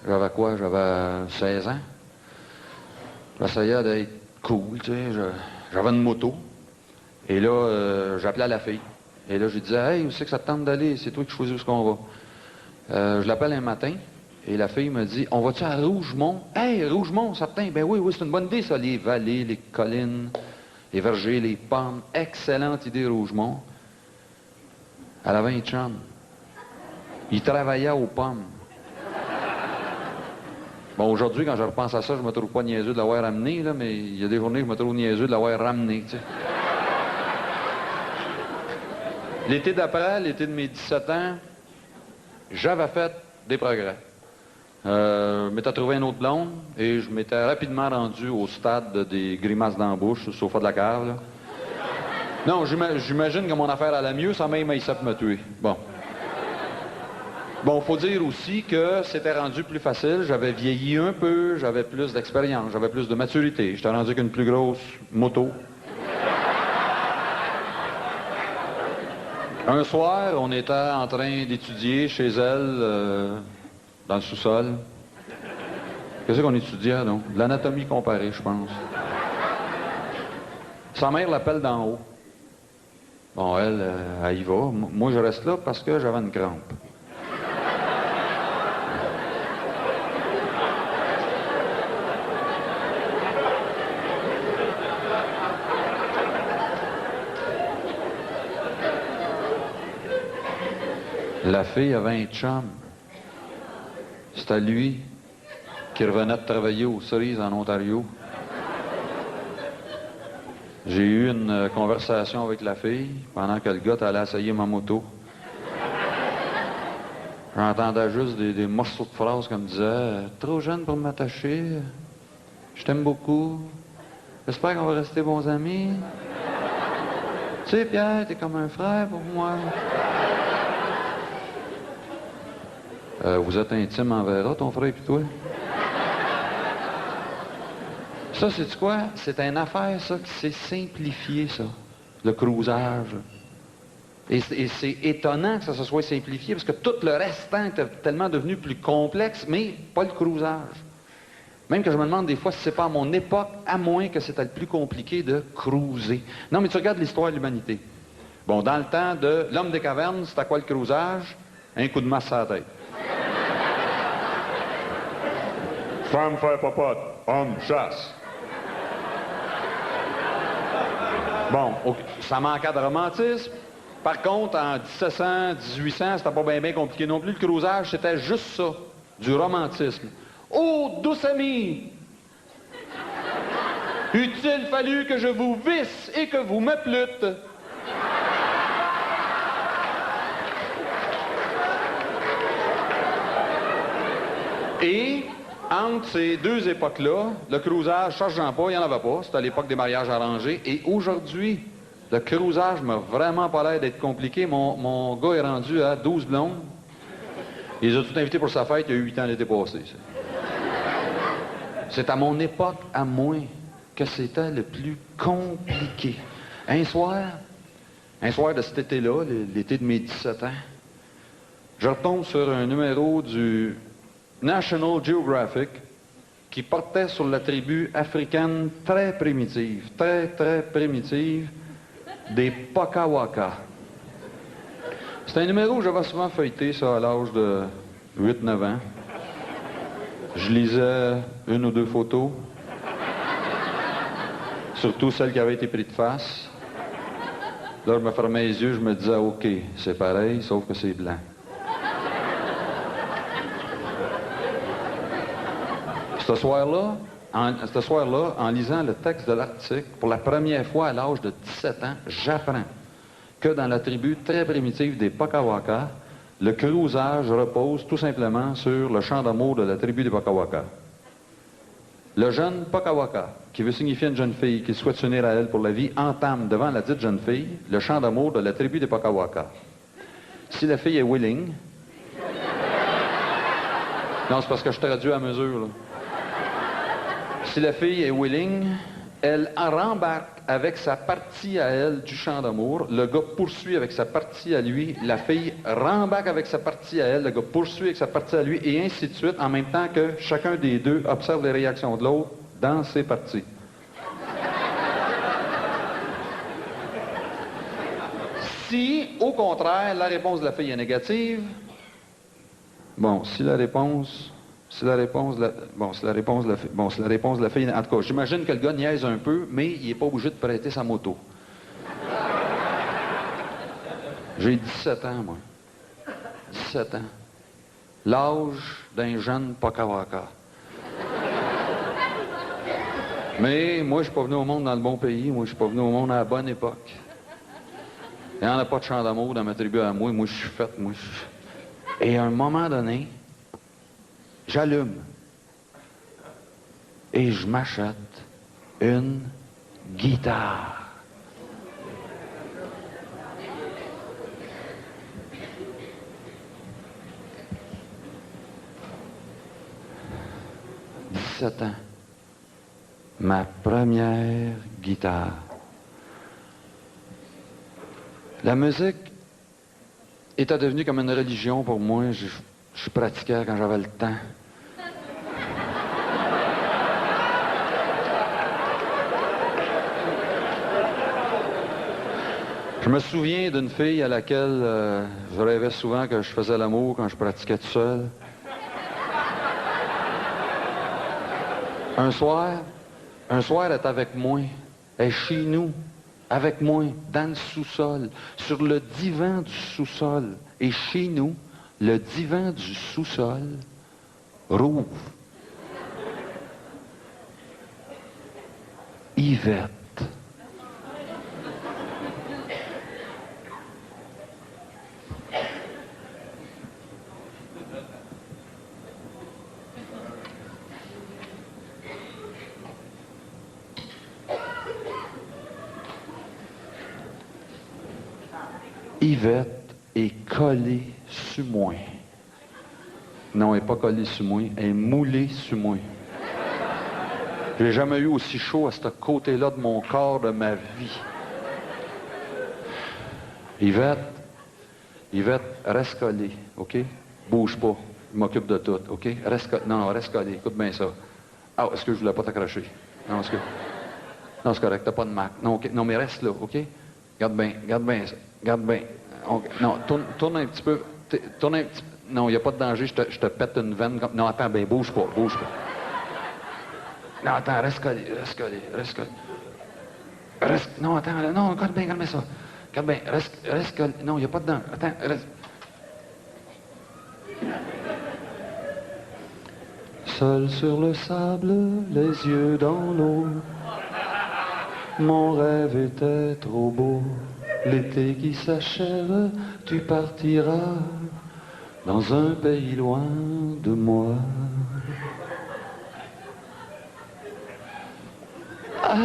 j'avais quoi? J'avais 16 ans. J'essayais d'être cool, tu sais, j'avais une moto. Et là, j'appelais la fille. Et là, je lui disais, « Hey, où c'est que ça te tente d'aller? C'est toi qui choisis où est-ce qu'on va. » Je l'appelle un matin, et la fille me dit, « On va-tu à Rougemont? »« Hey, Rougemont, certain. Ben oui, c'est une bonne idée, ça. Les vallées, les collines, les vergers, les pommes. Excellente idée, Rougemont. » Elle avait un chum. Il travaillait aux pommes. Bon, aujourd'hui, quand je repense à ça, je me trouve pas niaiseux de l'avoir ramené, là, mais il y a des journées où je me trouve niaiseux de l'avoir ramené, tu sais. L'été d'après, l'été de mes 17 ans, j'avais fait des progrès. Je m'étais trouvé une autre blonde et je m'étais rapidement rendu au stade des grimaces dans la bouche, sur le sofa de la cave, là. Non, j'imagine que mon affaire allait mieux, sans même essayer de me tuer. Bon. Bon, faut dire aussi que c'était rendu plus facile. J'avais vieilli un peu, j'avais plus d'expérience, j'avais plus de maturité. J'étais rendu qu'une plus grosse moto. Un soir, on était en train d'étudier chez elle, dans le sous-sol. Qu'est-ce qu'on étudiait, donc? De l'anatomie comparée, je pense. Sa mère l'appelle d'en haut. Bon, elle y va. Moi, je reste là parce que j'avais une crampe. La fille avait un chum. C'était lui qui revenait de travailler aux cerises en Ontario. J'ai eu une conversation avec la fille pendant que le gars allait essayer ma moto. J'entendais juste des morceaux de phrases comme disait « Trop jeune pour m'attacher. Je t'aime beaucoup. J'espère qu'on va rester bons amis. Tu sais, Pierre, t'es comme un frère pour moi. » Vous êtes intime envers ton frère et toi? Ça, c'est quoi? C'est une affaire, ça, qui s'est simplifié, ça. Le cruisage. Et c'est étonnant que ça se soit simplifié, parce que tout le restant était tellement devenu plus complexe, mais pas le cruisage. Même que je me demande des fois si c'est pas à mon époque, à moins que c'était le plus compliqué de cruiser. Non, mais tu regardes l'histoire de l'humanité. Bon, dans le temps de l'homme des cavernes, c'était quoi le cruisage? Un coup de masse à la tête. Femme faire popote, homme chasse. Bon, ça manquait de romantisme. Par contre, en 1700, 1800, c'était pas bien compliqué non plus. Le cruisage, c'était juste ça, du romantisme. Oh, douce amie! Eût-il fallu que je vous visse et que vous me plûtes? Et entre ces deux époques-là, le cruisage, changeant pas, il n'y en avait pas. C'était à l'époque des mariages arrangés. Et aujourd'hui, le cruisage m'a vraiment pas l'air d'être compliqué. Mon gars est rendu à 12 blondes. Il les a tous invités pour sa fête, il y a eu 8 ans l'été passé. C'est à mon époque, à moi, que c'était le plus compliqué. Un soir de cet été-là, l'été de mes 17 ans, je retombe sur un numéro du National Geographic qui portait sur la tribu africaine très primitive, très primitive, des Pakawaka. C'est un numéro que j'avais souvent feuilleté, ça, à l'âge de 8-9 ans. Je lisais une ou deux photos, surtout celles qui avaient été prises de face. Là, je me fermais les yeux, je me disais, OK, c'est pareil, sauf que c'est blanc. Ce soir-là, en lisant le texte de l'article, pour la première fois à l'âge de 17 ans, j'apprends que dans la tribu très primitive des Pakawaka, le creusage repose tout simplement sur le chant d'amour de la tribu des Pakawaka. Le jeune Pakawaka, qui veut signifier à une jeune fille qu'il souhaite s'unir à elle pour la vie, entame devant la dite jeune fille le chant d'amour de la tribu des Pakawaka. Si la fille est willing... Non, c'est parce que je traduis à mesure, là. Si la fille est willing, elle rembarque avec sa partie à elle du chant d'amour. Le gars poursuit avec sa partie à lui. La fille rembarque avec sa partie à elle. Le gars poursuit avec sa partie à lui. Et ainsi de suite, en même temps que chacun des deux observe les réactions de l'autre dans ses parties. Si, au contraire, la réponse de la fille est négative, bon, si la réponse de la fille... En tout cas, j'imagine que le gars niaise un peu, mais il n'est pas obligé de prêter sa moto. J'ai 17 ans, moi. 17 ans. L'âge d'un jeune Pakawaka. Mais moi, je suis pas venu au monde dans le bon pays. Moi, je suis pas venu au monde à la bonne époque. Il n'y en a pas de chant d'amour dans ma tribu à moi. Moi, je suis faite, moi. Et à un moment donné, j'allume. Et je m'achète une guitare. « 17 ans. Ma première guitare. La musique était devenue comme une religion pour moi. Je pratiquais quand j'avais le temps. Je me souviens d'une fille à laquelle je rêvais souvent que je faisais l'amour quand je pratiquais tout seul. Un soir, elle est avec moi. Elle est chez nous, avec moi, dans le sous-sol, sur le divan du sous-sol. Et chez nous, le divan du sous-sol rouvre. Yvette. Yvette est collée sur moi. Non, elle n'est pas collée sur moi, elle est moulée sur moi. J'ai jamais eu aussi chaud à ce côté-là de mon corps, de ma vie. Yvette, reste collée, OK? Bouge pas, je m'occupe de tout, OK? Reste collée, écoute bien ça. Ah, est-ce que je voulais pas t'accrocher? Non, non, c'est correct, t'as pas de marque. Non, OK, non, mais reste là, OK? Garde bien ça. Okay. Non, tourne un petit peu. Tourne un petit peu. Non, il n'y a pas de danger, je te pète une veine. Non, attends, bouge pas. Non, attends, reste collé. Non, attends, non, garde bien ça. Garde bien, reste collé. Non, il n'y a pas de danger. Attends, reste. Seul sur le sable, les yeux dans l'eau. Mon rêve était trop beau. L'été qui s'achève, tu partiras dans un pays loin de moi. Ah.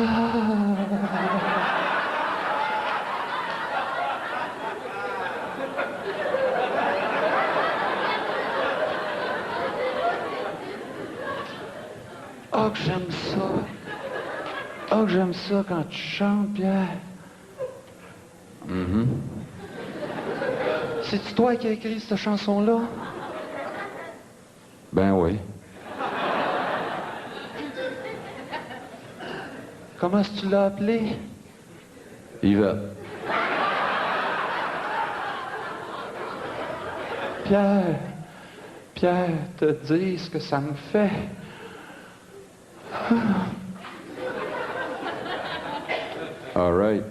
Oh, que j'aime ça. Oh, que j'aime ça quand tu chantes, Pierre. C'est-tu toi qui as écrit cette chanson-là? Ben oui. Comment est-ce que tu l'as appelé? Yvette. Pierre, te dis ce que ça me fait. All right.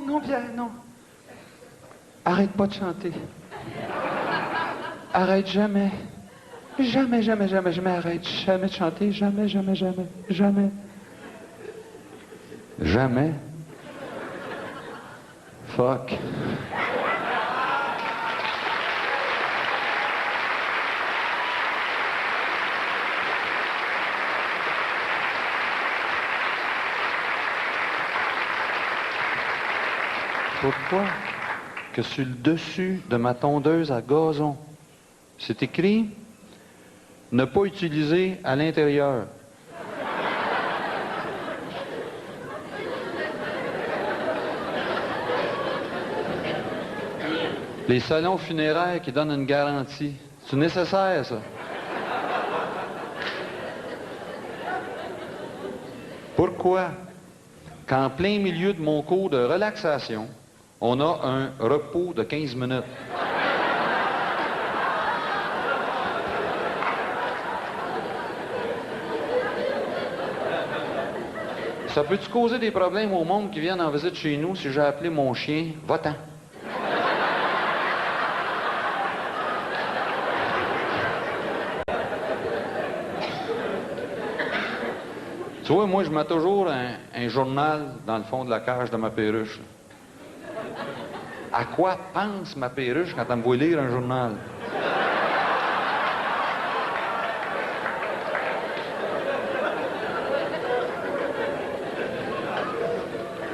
Non, Pierre, non. Arrête pas de chanter. Arrête jamais. Jamais arrête jamais de chanter. Jamais. Jamais. Fuck. Pourquoi que sur le dessus de ma tondeuse à gazon, c'est écrit « Ne pas utiliser à l'intérieur ». Les salons funéraires qui donnent une garantie. C'est nécessaire, ça. Pourquoi qu'en plein milieu de mon cours de relaxation, on a un repos de 15 minutes? Ça peut-tu causer des problèmes au monde qui viennent en visite chez nous si j'ai appelé mon chien « Va-t'en ». Tu vois, moi, je mets toujours un journal dans le fond de la cage de ma perruche. À quoi pense ma perruche quand elle me voit lire un journal?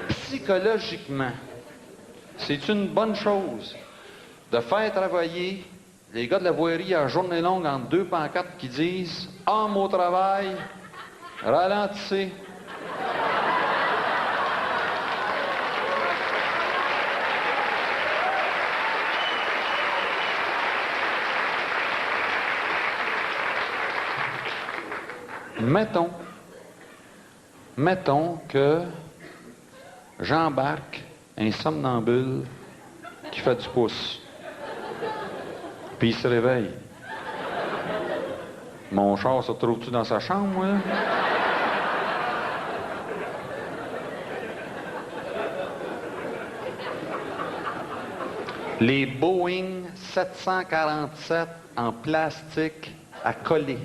Psychologiquement, c'est une bonne chose de faire travailler les gars de la voirie à journée longue entre deux pancartes qui disent « Homme au travail ». Ralentissez. Mettons que j'embarque un somnambule qui fait du pouce. Puis il se réveille. Mon char se trouve-tu dans sa chambre, moi, là? Les Boeing 747 en plastique à coller.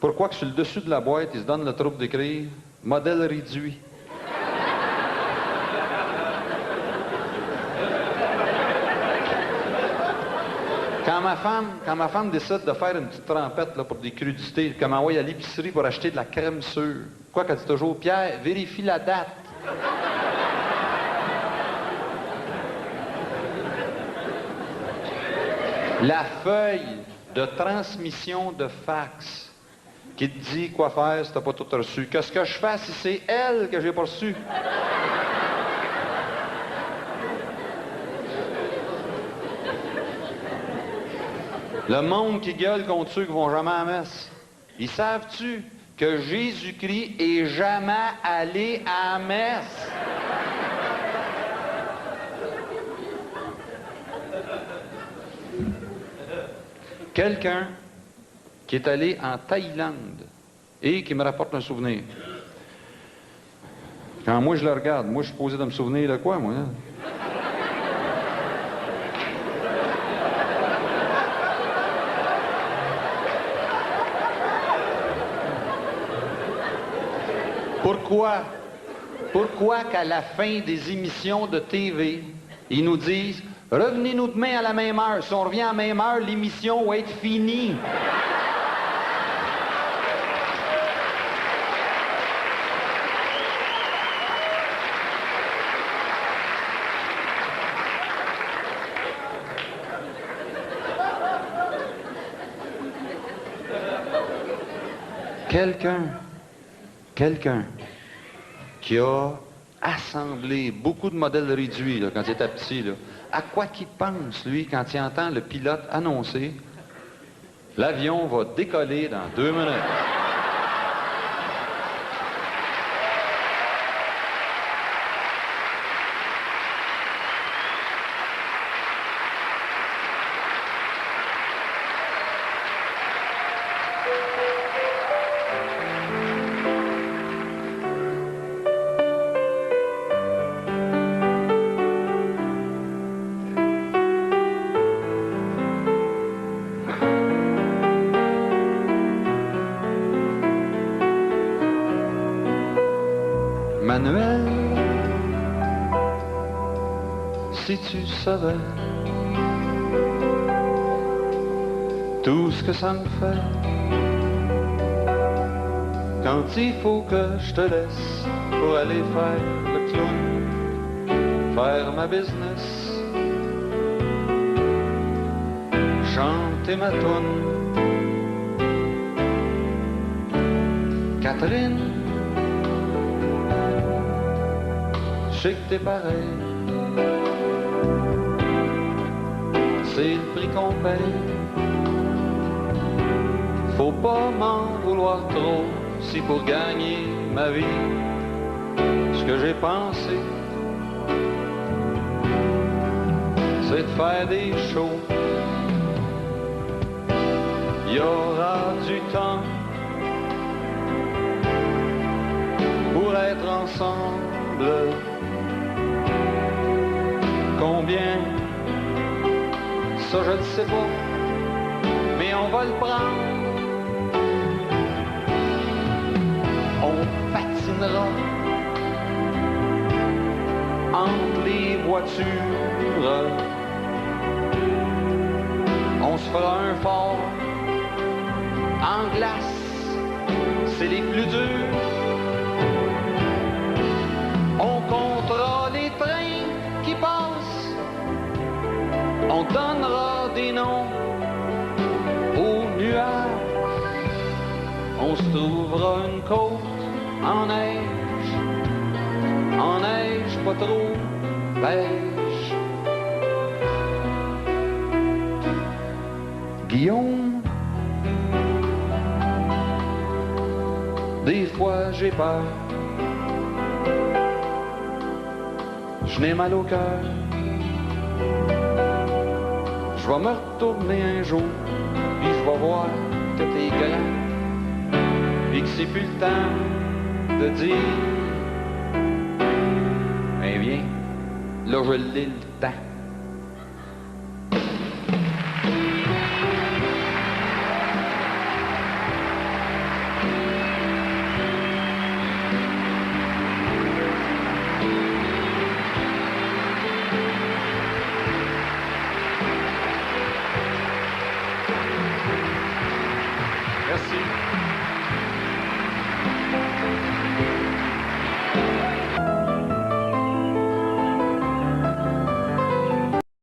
Pourquoi que sur le dessus de la boîte, ils se donnent le trouble d'écrire « Modèle réduit ». Quand ma femme décide de faire une petite trempette là, pour des crudités, qu'elle m'envoie à l'épicerie pour acheter de la crème sûre, quoi qu'elle dit toujours « Pierre, vérifie la date ». La feuille de transmission de fax qui te dit quoi faire si t'as pas tout reçu. Qu'est-ce que je fais si c'est elle que j'ai pas reçu? Le monde qui gueule contre ceux qui vont jamais à la messe. Ils savent-tu que Jésus-Christ est jamais allé à la messe? Quelqu'un qui est allé en Thaïlande et qui me rapporte un souvenir. Quand moi je le regarde, moi je suis supposé de me souvenir de quoi, moi? Hein? Pourquoi qu'à la fin des émissions de TV, ils nous disent « Revenez-nous demain à la même heure. Si on revient à la même heure, l'émission va être finie. » Quelqu'un qui a assemblé beaucoup de modèles réduits là, quand il était petit, là, à quoi qu'il pense, lui, quand il entend le pilote annoncer « L'avion va décoller dans 2 minutes ». Manuel, si tu savais tout ce que ça me fait quand il faut que je te laisse pour aller faire le clown, faire ma business, chanter ma toune. Catherine, je sais que t'es pareil, c'est le prix qu'on paye. Faut pas m'en vouloir trop si pour gagner ma vie, ce que j'ai pensé, c'est de faire des shows. Il y aura du temps pour être ensemble. Combien? Ça, je ne sais pas, mais on va le prendre. On patinera entre les voitures. On se fera un fort en glace, c'est les plus durs. On comptera les trains qui passent, on donnera des noms aux nuages, on se trouvera une côte en neige pas trop beige. Guillaume, des fois j'ai peur, je n'ai mal au cœur. Je vais me retourner un jour, puis je vais voir que t'es grand, puis que c'est plus le temps de dire, eh bien, là je l'ai le temps.